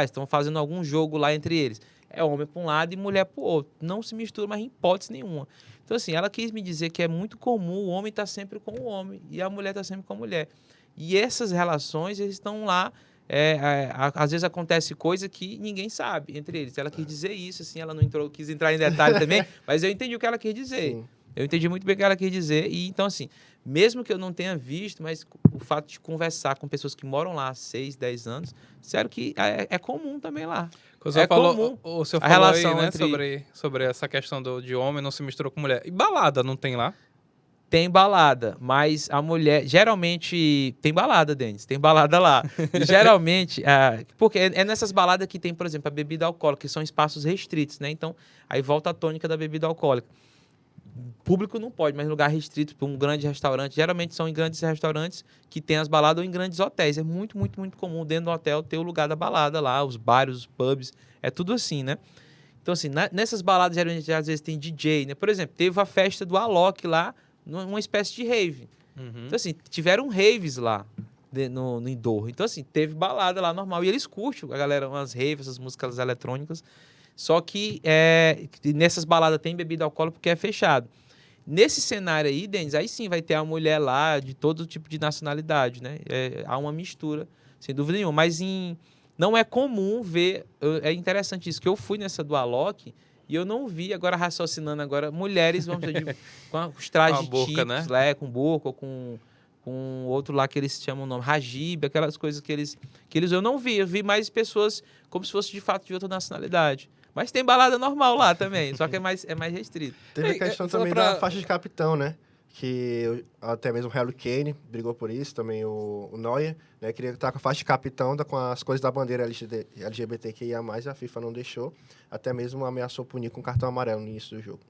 Estão fazendo algum jogo lá entre eles. É homem para um lado e mulher para o outro. Não se mistura, mas em hipótese nenhuma. Então, assim, ela quis me dizer que é muito comum o homem estar sempre com o homem e a mulher estar sempre com a mulher. E essas relações, eles estão lá. Às vezes acontece coisa que ninguém sabe entre eles. Ela quis dizer isso, assim, ela não quis entrar em detalhe também, mas eu entendi o que ela quis dizer. Sim. Eu entendi muito bem o que ela quis dizer. E então, assim, mesmo que eu não tenha visto, mas o fato de conversar com pessoas que moram lá há 6, 10 anos, sério que é comum também lá. O senhor falou, o senhor falou aí, né, sobre essa questão de homem não se misturou com mulher. E balada não tem lá? Tem balada, mas a mulher... Geralmente... Tem balada, Denis. Tem balada lá. Geralmente... porque é nessas baladas que tem, por exemplo, a bebida alcoólica, que são espaços restritos, né? Então, aí volta a tônica da bebida alcoólica. Público não pode, mas lugar restrito para um grande restaurante. Geralmente são em grandes restaurantes que tem as baladas ou em grandes hotéis. É muito, muito, muito comum dentro do hotel ter o lugar da balada lá, os bares, os pubs. É tudo assim, né? Então, assim, nessas baladas, geralmente, às vezes tem DJ, né? Por exemplo, teve a festa do Alok lá, uma espécie de rave. Uhum. Então, assim, tiveram raves lá no Indoor. Então, assim, teve balada lá normal. E eles curtem, a galera, umas raves, essas músicas eletrônicas. Só que nessas baladas tem bebida alcoólica porque é fechado. Nesse cenário aí, Denis, aí sim vai ter a mulher lá de todo tipo de nacionalidade, né? Há uma mistura, sem dúvida nenhuma. Mas não é comum ver... É interessante isso, que eu fui nessa do Alok... E eu não vi, agora raciocinando mulheres, vamos dizer, com os trajes típicos, né? Com burca, ou com outro lá que eles chamam o nome, Hajib, aquelas coisas que eles eu não vi. Eu vi mais pessoas como se fosse de fato de outra nacionalidade. Mas tem balada normal lá também, só que é mais restrito. Teve a questão também da faixa de capitão, né? Que até mesmo o Harry Kane brigou por isso, também o Neuer, né? Queria estar com a faixa de capitão, com as coisas da bandeira LGBTQIA+, a FIFA não deixou, até mesmo ameaçou punir com cartão amarelo no início do jogo.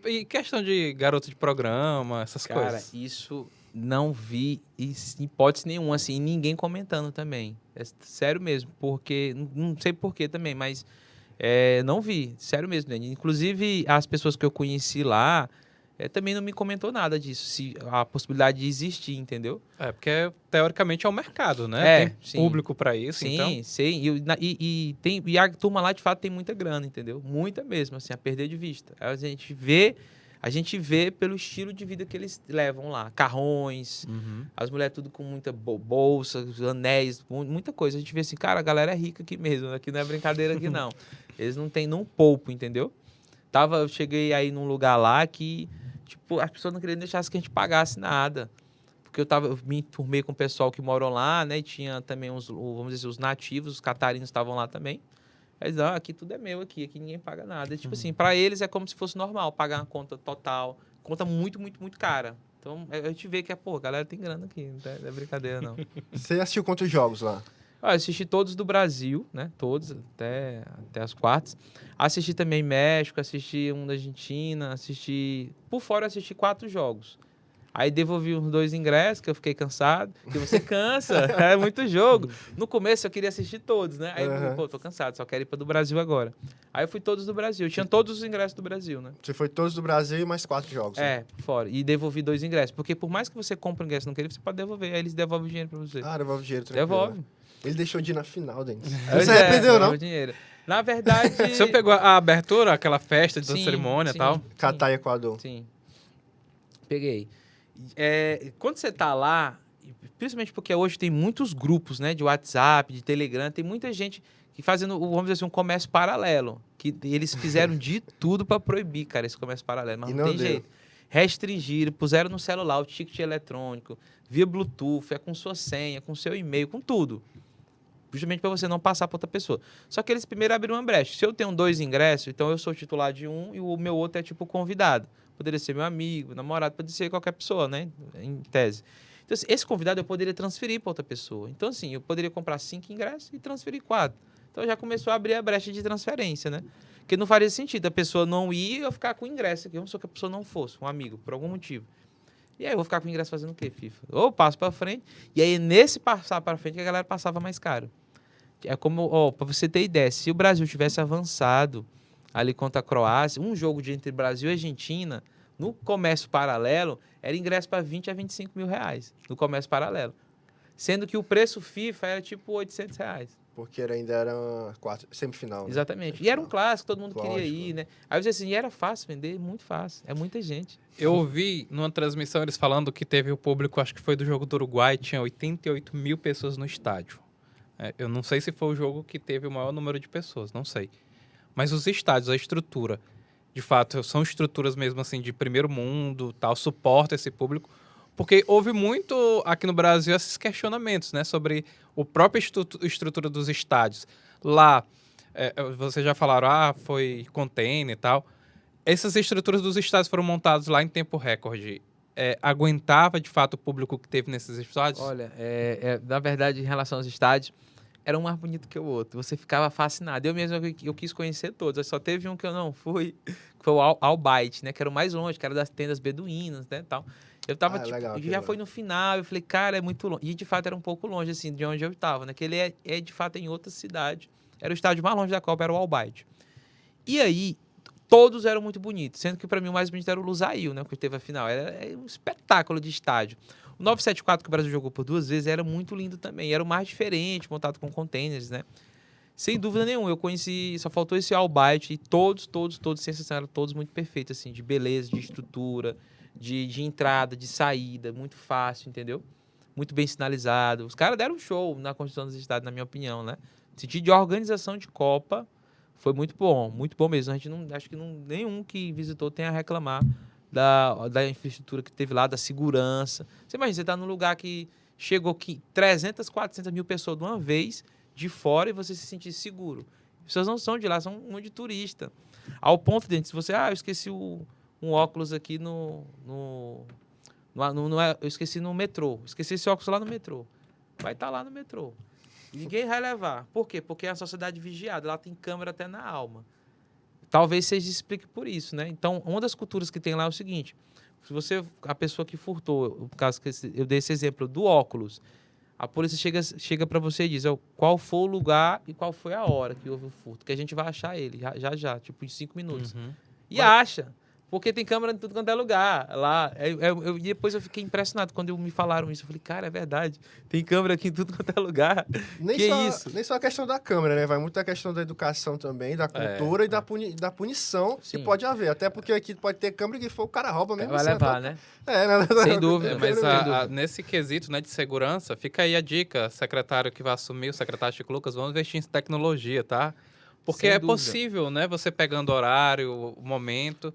E questão de garoto de programa, essas coisas? Cara, isso não vi em hipótese nenhuma, assim, ninguém comentando também. É sério mesmo, porque, não sei porquê também, mas não vi, sério mesmo, né? Inclusive, as pessoas que eu conheci lá, também não me comentou nada disso, se a possibilidade de existir, entendeu? Porque teoricamente é um mercado, né? Tem público para isso, sim, então... Sim, e a turma lá, de fato, tem muita grana, entendeu? Muita mesmo, assim, a perder de vista. A gente vê pelo estilo de vida que eles levam lá. Carrões, as mulheres tudo com muita bolsa, anéis, muita coisa. A gente vê assim, cara, a galera é rica aqui mesmo, aqui não é brincadeira aqui não. Eles não têm nem pouco, entendeu? Eu cheguei aí num lugar lá que... Tipo, as pessoas não queriam deixar que a gente pagasse nada. Porque eu me enturmei com o pessoal que moram lá, né? E tinha também vamos dizer, os nativos, os catarinos estavam lá também. Eles diziam, aqui tudo é meu, aqui ninguém paga nada. E, tipo assim, para eles é como se fosse normal pagar uma conta total. Conta muito, muito, muito cara. Então, a gente vê que a galera tem grana aqui, não é brincadeira, não. Você assistiu quantos jogos lá? Eu assisti todos do Brasil, né? Todos, até as quartas. Assisti também México, assisti um da Argentina, Por fora, eu assisti 4 jogos. Aí devolvi uns 2 ingressos, que eu fiquei cansado. Porque você cansa, é muito jogo. No começo eu queria assistir todos, né? Aí eu, tô cansado, só quero ir para do Brasil agora. Aí eu fui todos do Brasil. Tinha todos os ingressos do Brasil, né? Você foi todos do Brasil e mais 4 jogos. Né? Fora. E devolvi 2 ingressos. Porque por mais que você compre o ingresso não querer, você pode devolver. Aí eles devolvem o dinheiro para você. Devolve o dinheiro tranquilo. Devolve. Ele deixou de ir na final, Denis. Não se arrependeu, não? Dinheiro. Na verdade... Você pegou a abertura, aquela festa de Sim, cerimônia e sim, tal? sim. Catar e Equador. Sim, peguei. Quando você tá lá, principalmente porque hoje tem muitos grupos, né, de WhatsApp, de Telegram, tem muita gente que fazendo, vamos dizer assim, um comércio paralelo, que eles fizeram de tudo para proibir, cara, esse comércio paralelo, mas E não não tem deu. jeito. Restringiram, puseram no celular o ticket eletrônico, via Bluetooth, com sua senha, com seu e-mail, com tudo. Justamente para você não passar para outra pessoa. Só que eles primeiro abriram uma brecha. Se eu tenho 2 ingressos, então eu sou titular de um e o meu outro é tipo convidado. Poderia ser meu amigo, namorado, poderia ser qualquer pessoa, né? Em tese. Então, assim, esse convidado eu poderia transferir para outra pessoa. Então, assim, eu poderia comprar 5 ingressos e transferir 4. Então, já começou a abrir a brecha de transferência, né? Porque não faria sentido a pessoa não ir e eu ficar com o ingresso aqui. Vamos supor que a pessoa não fosse, um amigo, por algum motivo. E aí eu vou ficar com o ingresso fazendo o quê, FIFA? Ou passo para frente. E aí, nesse passar para frente, que a galera passava mais caro. É como, para você ter ideia, se o Brasil tivesse avançado ali contra a Croácia, um jogo entre Brasil e Argentina, no comércio paralelo, era ingresso para 20 a 25 mil reais, no comércio paralelo. Sendo que o preço FIFA era tipo 800 reais. Porque ainda era semifinal. Né? Exatamente. E era um clássico, todo mundo queria Lógico. ir, né? Aí você assim, e era fácil vender, muito fácil. É muita gente. Eu ouvi numa transmissão eles falando que teve o público, acho que foi do jogo do Uruguai, tinha 88 mil pessoas no estádio. Eu não sei se foi o jogo que teve o maior número de pessoas, não sei. Mas os estádios, a estrutura, de fato, são estruturas mesmo assim de primeiro mundo, tal, suporta esse público. Porque houve muito aqui no Brasil esses questionamentos, né, sobre a própria estrutura dos estádios. Lá, vocês já falaram, foi container e tal. Essas estruturas dos estádios foram montadas lá em tempo recorde. Aguentava, de fato, o público que teve nesses estádios? Olha, na verdade, em relação aos estádios, era um mais bonito que o outro. Você ficava fascinado. Eu mesmo, eu quis conhecer todos. Só teve um que eu não fui, que foi o Al-Bayt, né? Que era o mais longe, que era das tendas beduínas, né? Tal. Eu tava, legal, já foi no final, eu falei, cara, é muito longe. E, de fato, era um pouco longe, assim, de onde eu tava, né? Que ele de fato, em outra cidade. Era o estádio mais longe da Copa, era o Al-Bayt. E aí, todos eram muito bonitos. Sendo que, para mim, o mais bonito era o Lusail, né? Que teve a final. Era um espetáculo de estádio. O 974 que o Brasil jogou por 2 vezes era muito lindo também. Era o mais diferente, montado com containers, né? Sem dúvida nenhuma. Eu conheci, só faltou esse Al-Bayt e todos, sensacional, eram todos muito perfeitos, assim, de beleza, de estrutura, de entrada, de saída, muito fácil, entendeu? Muito bem sinalizado. Os caras deram um show na construção dos estádios, na minha opinião, né? No sentido de organização de Copa, foi muito bom mesmo. A gente acho que nenhum que visitou tem a reclamar da infraestrutura que teve lá, da segurança. Você imagina, você está num lugar que chegou aqui 300, 400 mil pessoas de uma vez, de fora, e você se sentir seguro. As pessoas não são de lá, são um monte de turista. Ao ponto de, se você, eu esqueci um óculos aqui eu esqueci no metrô. Esqueci esse óculos lá no metrô. Vai estar lá no metrô. Ninguém vai levar. Por quê? Porque é a sociedade vigiada. Lá tem câmera até na alma. Talvez seja explique por isso, né? Então, uma das culturas que tem lá é o seguinte: se a pessoa que furtou, no caso que eu dei esse exemplo do óculos, a polícia chega para você e diz qual foi o lugar e qual foi a hora que houve o furto, que a gente vai achar ele já, tipo em 5 minutos. Uhum. E acha. Porque tem câmera em tudo quanto é lugar. Lá, e depois eu fiquei impressionado quando me falaram isso. Eu falei, cara, é verdade. Tem câmera aqui em tudo quanto é lugar. Nem só a questão da câmera, né? Vai muito a questão da educação também, da cultura e da punição Sim. que pode haver. Até porque aqui pode ter câmera que for o cara rouba mesmo. Vai assim, levar, até... né? Sem dúvida. Mas nesse quesito, né, de segurança, fica aí a dica, secretário que vai assumir, o secretário Chico Lucas, vamos investir em tecnologia, tá? Porque Sem dúvida. Possível, né? Você pegando horário, o momento...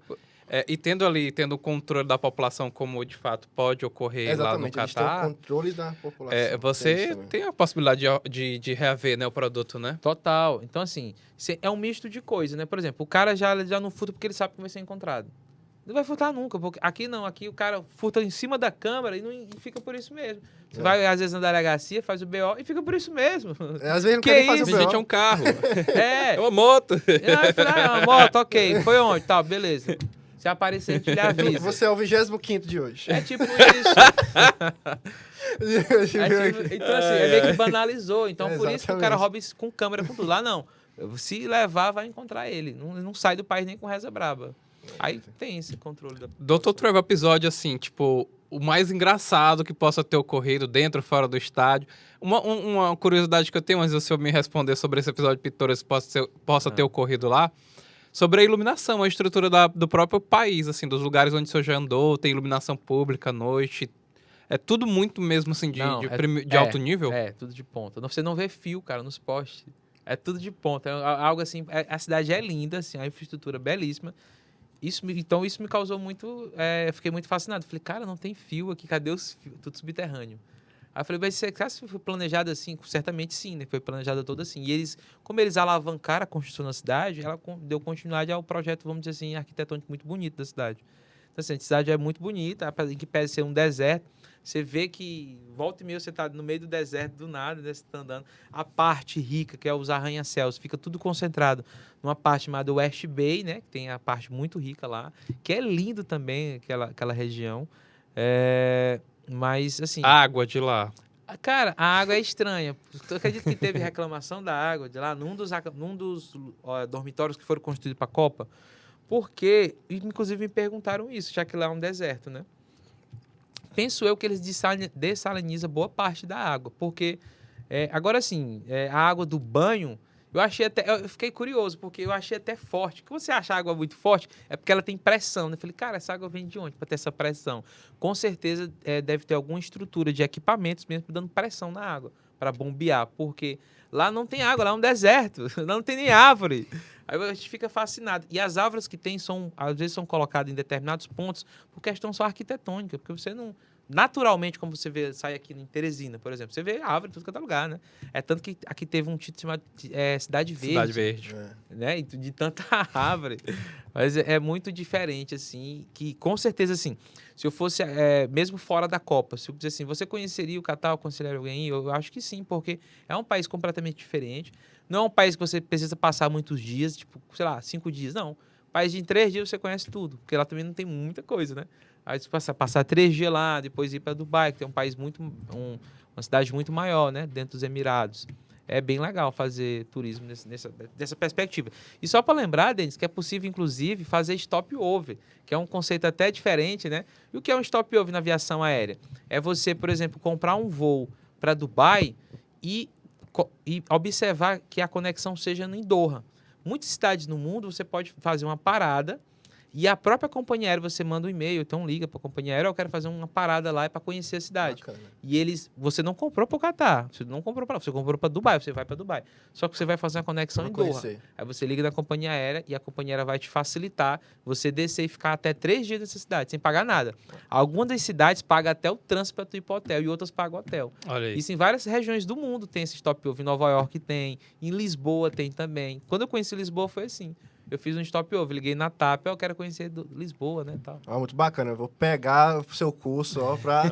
e tendo o controle da população, como de fato pode ocorrer lá no Exatamente, eles Catar, têm o controle da população. você tem a possibilidade de reaver, né, o produto, né? Total. Então, assim, é um misto de coisa, né? Por exemplo, o cara já não furta porque ele sabe que vai ser encontrado. Não vai furtar nunca, porque aqui não. Aqui o cara furta em cima da câmera e fica por isso mesmo. Você vai, às vezes, na delegacia, faz o BO e fica por isso mesmo. Às vezes não quer fazer o BO. Gente, é um carro. É. É uma moto. É uma moto, ok. Foi onde? Tá, beleza. Se aparecer, a gente lhe avisa. Você é o 25º de hoje. É tipo isso. Então, assim, meio que banalizou. Então, por isso que o cara rouba isso com câmera, com tudo. Lá, não. Se levar, vai encontrar ele. Não sai do país nem com reza braba. Aí tem esse controle da Dr. Trevor, episódio assim, tipo, o mais engraçado que possa ter ocorrido dentro ou fora do estádio. Uma curiosidade que eu tenho, antes do senhor me responder sobre esse episódio pitoresco que possa ter ocorrido lá, sobre a iluminação, a estrutura do próprio país, assim, dos lugares onde o senhor já andou, tem iluminação pública à noite. É tudo muito mesmo, assim, de alto nível? É, tudo de ponta. Você não vê fio, cara, nos postes. É tudo de ponta. É algo assim, a cidade é linda, assim, a infraestrutura é belíssima. Então isso me causou muito... eu fiquei muito fascinado. Falei, cara, não tem fio aqui, cadê os fios? Tudo subterrâneo. Aí eu falei, mas se foi planejado assim? Certamente sim, né? Foi planejado todo assim. E como eles alavancaram a construção da cidade, ela deu continuidade ao projeto, vamos dizer assim, arquitetônico muito bonito da cidade. Então, assim, a cidade é muito bonita, em que pese ser um deserto. Você vê que volta e meia você está no meio do deserto, do nada, né? Você está andando. A parte rica, que é os arranha-céus, fica tudo concentrado numa parte chamada West Bay, né? Que tem a parte muito rica lá, que é lindo também, aquela região. Mas, assim... A água de lá. Cara, a água é estranha. Eu acredito que teve reclamação da água de lá num dos dormitórios que foram construídos para a Copa, porque, inclusive, me perguntaram isso, já que lá é um deserto, né? Penso eu que eles dessalinizam boa parte da água, porque, agora sim, a água do banho, eu fiquei curioso, porque eu achei até forte. Quando você acha a água muito forte, é porque ela tem pressão, né? Eu falei, cara, essa água vem de onde para ter essa pressão? Com certeza deve ter alguma estrutura de equipamentos mesmo dando pressão na água, para bombear, porque lá não tem água, lá é um deserto, lá não tem nem árvore. Aí a gente fica fascinado. E as árvores que tem, às vezes, são colocadas em determinados pontos por questão só arquitetônica, porque você não... Naturalmente, como você vê, sai aqui em Teresina, por exemplo, você vê árvore em tudo que é lugar, né? É tanto que aqui teve um título chamado Cidade Verde. Cidade Verde. Né? E de tanta árvore. Mas é muito diferente, assim, que com certeza, assim, se eu fosse, mesmo fora da Copa, se eu dizer assim, você conheceria o Catar, aconselharia alguém? Eu acho que sim, porque é um país completamente diferente. Não é um país que você precisa passar muitos dias, tipo, sei lá, 5 dias, não. País de 3 dias você conhece tudo, porque lá também não tem muita coisa, né? Aí você passar 3 dias lá, depois ir para Dubai, que tem um país uma cidade muito maior, né? Dentro dos Emirados. É bem legal fazer turismo dessa perspectiva. E só para lembrar, Denis, que é possível, inclusive, fazer stopover, que é um conceito até diferente, né? E o que é um stopover na aviação aérea? É você, por exemplo, comprar um voo para Dubai e observar que a conexão seja em Doha. Muitas cidades no mundo você pode fazer uma parada e a própria companhia aérea, você manda um e-mail, então liga para a companhia aérea, eu quero fazer uma parada lá para conhecer a cidade. Bacana. E você não comprou para o Catar, você não comprou para você comprou para Dubai, você vai para Dubai. Só que você vai fazer uma conexão em Doha. Aí você liga na companhia aérea e a companhia aérea vai te facilitar você descer e ficar até 3 dias nessa cidade, sem pagar nada. Algumas das cidades pagam até o trânsito para tu ir para o hotel e outras pagam o hotel. Olha aí. Isso em várias regiões do mundo tem esse stopover. Em Nova York tem, em Lisboa tem também. Quando eu conheci Lisboa foi assim. Eu fiz um stopover, liguei na TAP, eu quero conhecer Lisboa, né, tal. Muito bacana, eu vou pegar o seu curso, pra...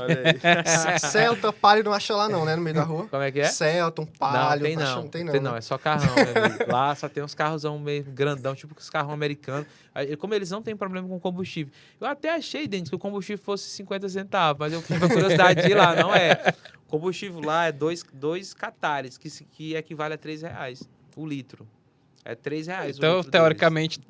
Celta, Palio não acha lá não, né, no meio da rua. Como é que é? Celta, Palio, não tem não, não, né? é só carrão, meu amigo. Lá só tem uns carrozão meio grandão, tipo os carros americanos. Como eles não têm problema com combustível. Eu até achei, Denis, que o combustível fosse 50 centavos, mas eu fui com curiosidade de ir lá, não é. O combustível lá é 2 catares, que equivale a R$3 o litro. É R$3 então, teoricamente,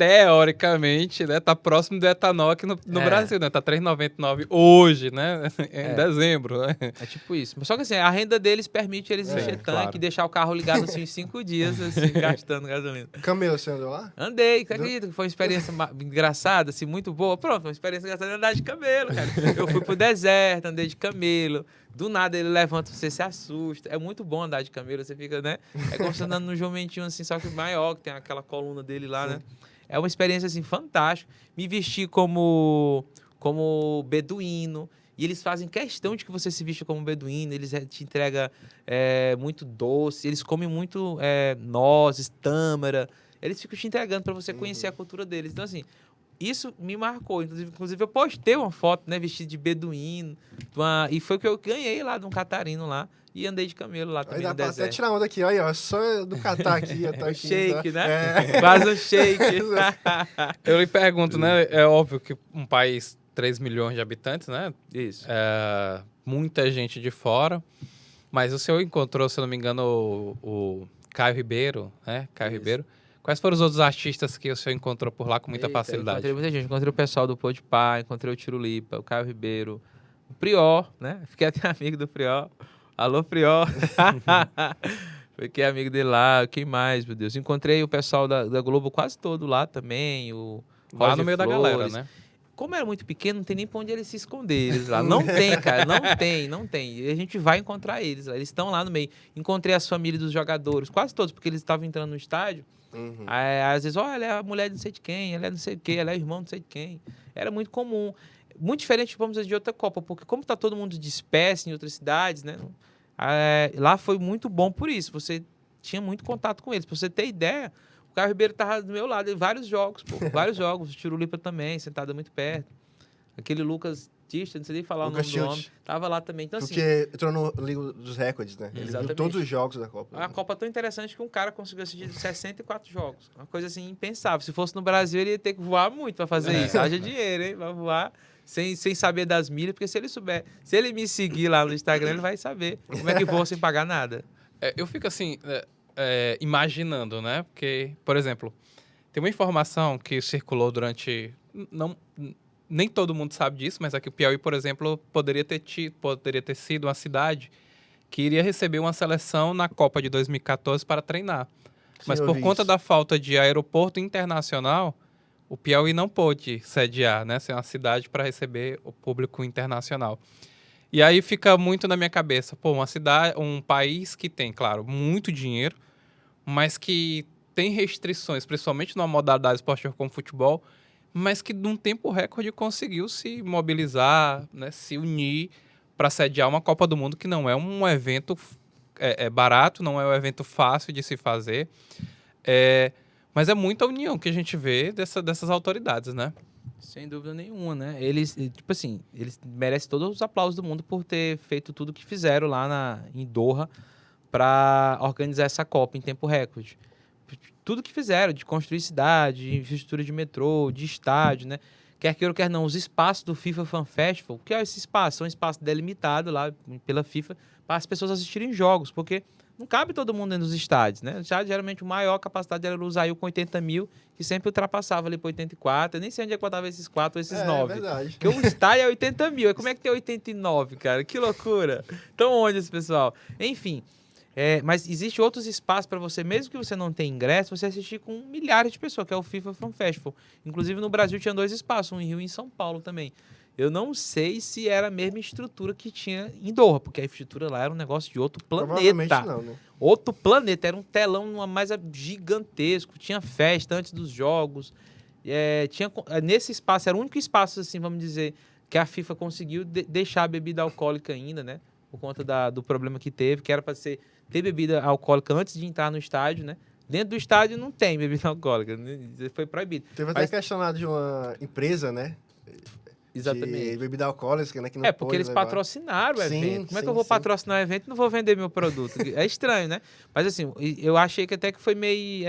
né, tá próximo do etanol aqui no Brasil, né? Tá R$3,99 hoje, né? Em dezembro, né? É tipo isso. Só que assim, a renda deles permite eles encher tanque e deixar o carro ligado assim, uns 5 dias, assim, gastando gasolina. Camelo, você andou lá? Andei, você acredita que foi uma experiência engraçada, assim, muito boa? Pronto, uma experiência engraçada de andar de camelo, cara. Eu fui pro deserto, andei de camelo. Do nada ele levanta, você se assusta. É muito bom andar de camelo, você fica, né? É como você andando num jumentinho assim, só que maior, que tem aquela coluna dele lá, né? É uma experiência, assim, fantástica. Me vesti como beduíno. E eles fazem questão de que você se vista como beduíno. Eles te entregam muito doce. Eles comem muito nozes, tâmara. Eles ficam te entregando para você conhecer a cultura deles. Então, assim... Isso me marcou. Inclusive, eu postei uma foto, né, vestido de beduíno. E foi o que eu ganhei lá de um catarino lá. E andei de camelo lá também no deserto. Dá pra até tirar onda aqui, olha, só do Catar aqui. Eu tô aqui, shake, tá? Né? Quase um shake. Eu lhe pergunto, né? É óbvio que um país, 3 milhões de habitantes, né? Isso. Muita gente de fora. Mas o senhor encontrou, se eu não me engano, o Caio Ribeiro, né? Caio Ribeiro. Quais foram os outros artistas que o senhor encontrou por lá com muita facilidade? Encontrei muita gente. Encontrei o pessoal do Podpah, encontrei o Tirulipa, o Caio Ribeiro, o Prior, né? Fiquei até amigo do Prior. Alô, Prior. Fiquei amigo dele lá. Quem mais, meu Deus? Encontrei o pessoal da Globo quase todo lá também. Lá Roger no meio da Flores. galera, né? Como era muito pequeno, não tem nem pra onde eles se esconderem eles lá. Não tem, cara. Não tem. E a gente vai encontrar eles lá. Eles estão lá no meio. Encontrei as famílias dos jogadores, quase todos, porque eles estavam entrando no estádio. Uhum. Aí, às vezes, ela é a mulher de não sei de quem, ela é não sei de quem, ela é o irmão de não sei de quem. Era muito comum. Muito diferente, vamos dizer, de outra Copa, porque como tá todo mundo disperso em outras cidades, né? Lá foi muito bom por isso. Você tinha muito contato com eles. Pra você ter ideia, o Caio Ribeiro tava do meu lado em vários jogos, pô. Vários jogos. O Tirulipa também, sentado muito perto. Aquele Lucas Tista, não sei nem falar Lucas o nome do homem. Schilt. Tava lá também. Então, assim, Porque entrou no livro dos recordes, né? Ele viu Exatamente. todos os jogos da Copa. a Copa é tão interessante que um cara conseguiu assistir 64 jogos. Uma coisa assim impensável. Se fosse no Brasil, ele ia ter que voar muito para fazer isso. Haja dinheiro, hein? Vai voar sem saber das milhas, porque se ele souber, se ele me seguir lá no Instagram, ele vai saber como é que voa sem pagar nada. Eu fico assim, imaginando, né? Porque, por exemplo, tem uma informação que circulou durante... Nem todo mundo sabe disso, mas aqui o Piauí, por exemplo, poderia ter sido uma cidade que iria receber uma seleção na Copa de 2014 para treinar. Mas eu por vi conta isso. da falta de aeroporto internacional, o Piauí não pôde sediar, né? Ser uma cidade para receber o público internacional. E aí fica muito na minha cabeça, uma cidade, um país que tem, claro, muito dinheiro, mas que tem restrições, principalmente numa modalidade esportiva como futebol, mas que num tempo recorde conseguiu se mobilizar, né, se unir para sediar uma Copa do Mundo que não é um evento barato, não é um evento fácil de se fazer, mas é muita união que a gente vê dessas autoridades, né? Sem dúvida nenhuma, né? Eles, tipo assim, eles merecem todos os aplausos do mundo por ter feito tudo que fizeram lá em Doha para organizar essa Copa em tempo recorde. Tudo que fizeram, de construir cidade, de infraestrutura de metrô, de estádio, né? Quer queira ou quer não, os espaços do FIFA Fan Festival, o que é esse espaço? É um espaço delimitado lá pela FIFA para as pessoas assistirem jogos, porque não cabe todo mundo dentro dos estádios, né? O estádio, geralmente, a maior capacidade era o Lusail com 80 mil, que sempre ultrapassava ali para 84. Eu nem sei onde é que botava esses 4 ou esses 9. É verdade. Porque o estádio é 80 mil. Como é que tem 89, cara? Que loucura. Então, onde esse pessoal? Enfim... mas existe outros espaços para você, mesmo que você não tenha ingresso, você assistir com milhares de pessoas, que é o FIFA Fan Festival. Inclusive, no Brasil tinha 2 espaços, um em Rio e em São Paulo também. Eu não sei se era a mesma estrutura que tinha em Doha, porque a estrutura lá era um negócio de outro Provavelmente planeta. não, né? Outro planeta, era um telão mais gigantesco, tinha festa antes dos jogos. Nesse espaço, era o único espaço, assim, vamos dizer, que a FIFA conseguiu deixar a bebida alcoólica ainda, né? Por conta do problema que teve, que era para ter bebida alcoólica antes de entrar no estádio, né? Dentro do estádio não tem bebida alcoólica, né? Foi proibido. Teve até questionado de uma empresa, né? Exatamente. De bebida alcoólica, né? Que não Porque pôde eles levar. patrocinaram o Sim, evento. Como é que sim, eu vou sim. patrocinar o evento e não vou vender meu produto? É estranho, né? Mas assim, eu achei que até que foi meio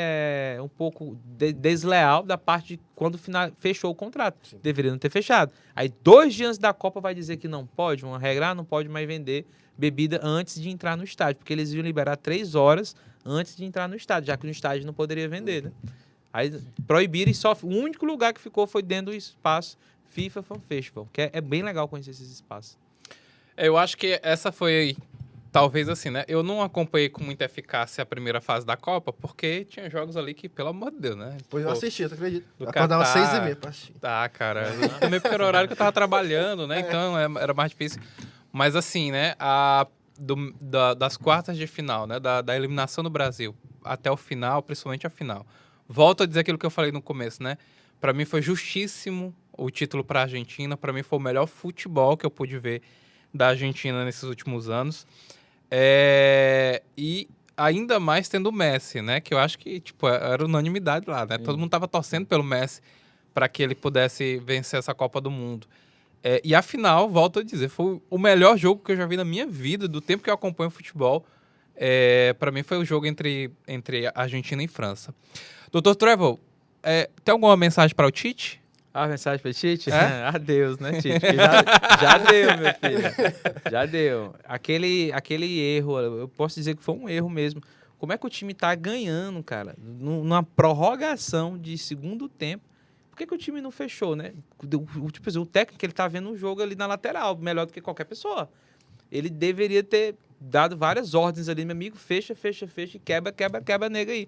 um pouco desleal da parte de quando fechou o contrato. Sim. Deveria não ter fechado. Aí 2 dias antes da Copa vai dizer que não pode, uma regra, não pode mais vender bebida antes de entrar no estádio, porque eles iam liberar 3 horas antes de entrar no estádio, já que no estádio não poderia vender, né? Aí proibiram e só o único lugar que ficou foi dentro do espaço FIFA Fan Festival, que é bem legal conhecer esses espaços. Eu acho que essa foi, talvez assim, né? Eu não acompanhei com muita eficácia a primeira fase da Copa, porque tinha jogos ali que, pelo amor de Deus, né? Pois eu assisti, tu acredita? do Eu acordava Catar. 6h30 pra assistir. Tá, cara. Também porque era o horário que eu tava trabalhando, né? Então era mais difícil. Mas assim, né? Das quartas de final, né? Da eliminação do Brasil até o final, principalmente a final. Volto a dizer aquilo que eu falei no começo, né? Pra mim foi justíssimo o título pra Argentina. Pra mim foi o melhor futebol que eu pude ver da Argentina nesses últimos anos. E ainda mais tendo o Messi, né? Que eu acho que tipo, era unanimidade lá, né? Sim. Todo mundo tava torcendo pelo Messi para que ele pudesse vencer essa Copa do Mundo. E a final, volto a dizer, foi o melhor jogo que eu já vi na minha vida, do tempo que eu acompanho futebol. Para mim foi o jogo entre Argentina e França. Dr. Trevor, tem alguma mensagem para o Tite? A mensagem para Tite? Adeus, né, Tite? Já deu, meu filho. Já deu. Aquele erro, eu posso dizer que foi um erro mesmo. Como é que o time tá ganhando, cara, numa prorrogação de segundo tempo? Por que o time não fechou, né? Tipo assim, o técnico, ele tá vendo um jogo ali na lateral, melhor do que qualquer pessoa. Ele deveria ter dado várias ordens ali, meu amigo, fecha, e quebra, nega aí.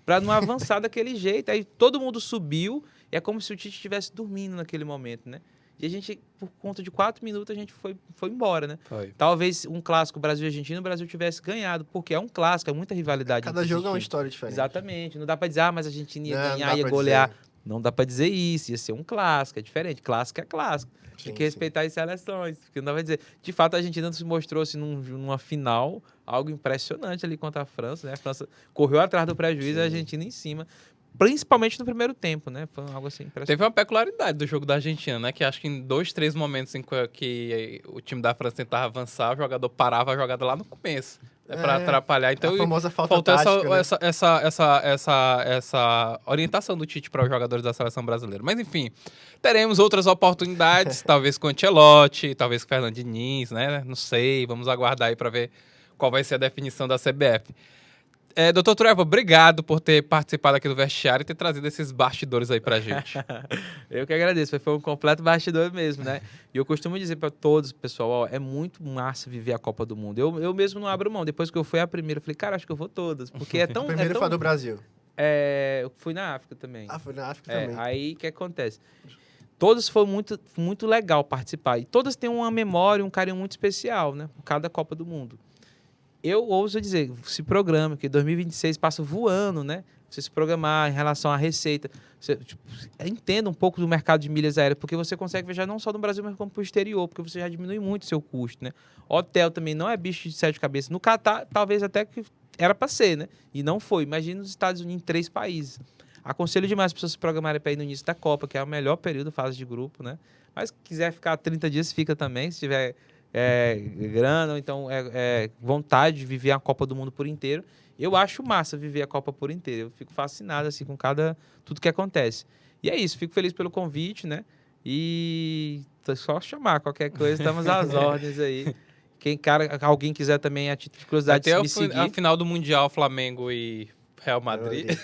Pra não avançar daquele jeito. Aí todo mundo subiu, e é como se o Tite estivesse dormindo naquele momento, né? E a gente, por conta de 4 minutos, a gente foi embora, né? Foi. Talvez um clássico Brasil e Argentina, o Brasil tivesse ganhado, porque é um clássico, é muita rivalidade. Cada entre jogo é uma times. história diferente. Exatamente. Não dá pra dizer, mas a Argentina ia Não ganhar, dá ia pra golear. dizer. Não dá pra dizer isso, ia ser um clássico, é diferente. Clássico é clássico. Tem Sim, que respeitar as seleções, porque não dá pra dizer. De fato, a Argentina se mostrou assim, numa final algo impressionante ali contra a França, né? A França correu atrás do prejuízo e a Argentina em cima. Principalmente no primeiro tempo, né? Foi algo assim impressionante. Teve uma peculiaridade do jogo da Argentina, né? Que acho que em 2, 3 momentos em que o time da França tentava avançar, o jogador parava a jogada lá no começo. Pra atrapalhar. Então, A famosa falta faltou tática, né? essa orientação do Tite para os jogadores da seleção brasileira. Mas, enfim, teremos outras oportunidades, talvez com o Ancelotti, talvez com o Fernando Diniz, né? Não sei, vamos aguardar aí para ver qual vai ser a definição da CBF. Dr. Trevor, obrigado por ter participado aqui do Vestiário e ter trazido esses bastidores aí pra gente. Eu que agradeço, foi um completo bastidor mesmo, né? E eu costumo dizer para todos, pessoal, ó, é muito massa viver a Copa do Mundo. Eu mesmo não abro mão. Depois que eu fui a primeira, eu falei, cara, acho que eu vou todas, porque é tão... O primeiro foi a do Brasil. Eu fui na África também. Ah, foi na África também. Aí, o que acontece? Todas foi muito, muito legal participar. E todas têm uma memória, um carinho muito especial, né? Por cada Copa do Mundo. Eu ouso dizer, se programa, que 2026 passa voando, né? Você se programar em relação à receita. Você, entenda um pouco do mercado de milhas aéreas, porque você consegue viajar não só no Brasil, mas como para o exterior, porque você já diminui muito o seu custo, né? Hotel também não é bicho de 7 cabeças. No Catar, talvez até que era para ser, né? E não foi. Imagina os Estados Unidos em 3 países. Aconselho demais as pessoas se programarem para ir no início da Copa, que é o melhor período, fase de grupo, né? Mas se quiser ficar 30 dias, fica também, se tiver... grana, ou então vontade de viver a Copa do Mundo por inteiro. Eu acho massa viver a Copa por inteiro. Eu fico fascinado assim com tudo que acontece. E é isso, fico feliz pelo convite, né? E só chamar qualquer coisa, estamos às ordens aí. Alguém quiser também a título de curiosidade Até me seguir. a final do Mundial, Flamengo e Real Madrid.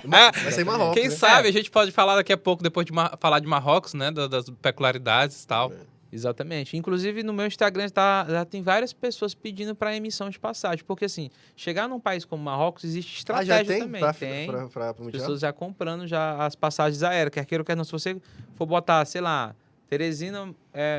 Vai ser Marrocos, Quem né? sabe, a gente pode falar daqui a pouco, depois de falar de Marrocos, né? Das peculiaridades e tal. Exatamente. Inclusive, no meu Instagram já tem várias pessoas pedindo para emissão de passagem. Porque, assim, chegar num país como Marrocos, existe estratégia já tem também. tem pra As Mundial? pessoas já comprando já as passagens aéreas. Quer queira ou quer não. Se você for botar, sei lá, Teresina,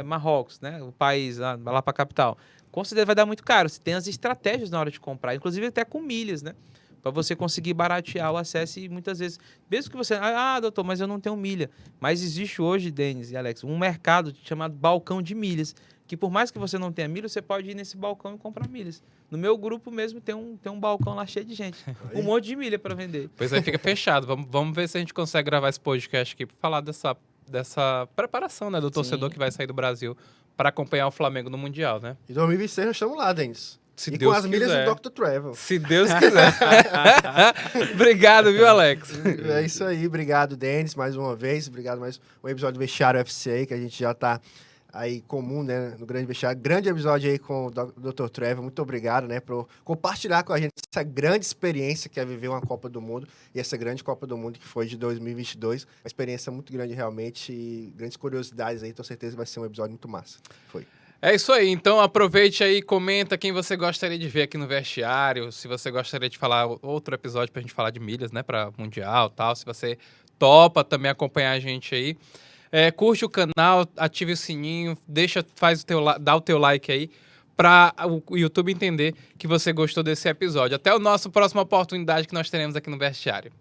Marrocos, né? O país, lá para a capital. Com certeza vai dar muito caro. Você tem as estratégias na hora de comprar. Inclusive, até com milhas, né? Para você conseguir baratear o acesso e muitas vezes, mesmo que você... doutor, mas eu não tenho milha. Mas existe hoje, Denis e Alex, um mercado chamado balcão de milhas, que por mais que você não tenha milha, você pode ir nesse balcão e comprar milhas. No meu grupo mesmo tem um balcão lá cheio de gente. Um monte de milha para vender. Pois aí fica fechado. Vamos ver se a gente consegue gravar esse podcast aqui para falar dessa preparação, né, do torcedor que vai sair do Brasil para acompanhar o Flamengo no Mundial, né? Em 2026 nós estamos lá, Denis. Se E Deus com as milhas quiser. do Dr. Travel. Se Deus quiser. Obrigado, viu, Alex? É isso aí, obrigado, Denis, mais uma vez. Obrigado mais um episódio do Vestiário FC aí, que a gente já tá aí comum, né, no Grande Vestiário. Grande episódio aí com o Dr. Trevor. Muito obrigado, né, por compartilhar com a gente essa grande experiência que é viver uma Copa do Mundo e essa grande Copa do Mundo que foi de 2022. Uma experiência muito grande realmente e grandes curiosidades aí. Tenho certeza que vai ser um episódio muito massa. Foi. É isso aí, então aproveite aí, comenta quem você gostaria de ver aqui no Vestiário, se você gostaria de falar outro episódio pra gente falar de milhas, né, pra Mundial e tal, se você topa também acompanhar a gente aí. Curte o canal, ative o sininho, dá o teu like aí, para o YouTube entender que você gostou desse episódio. Até a nossa próxima oportunidade que nós teremos aqui no Vestiário.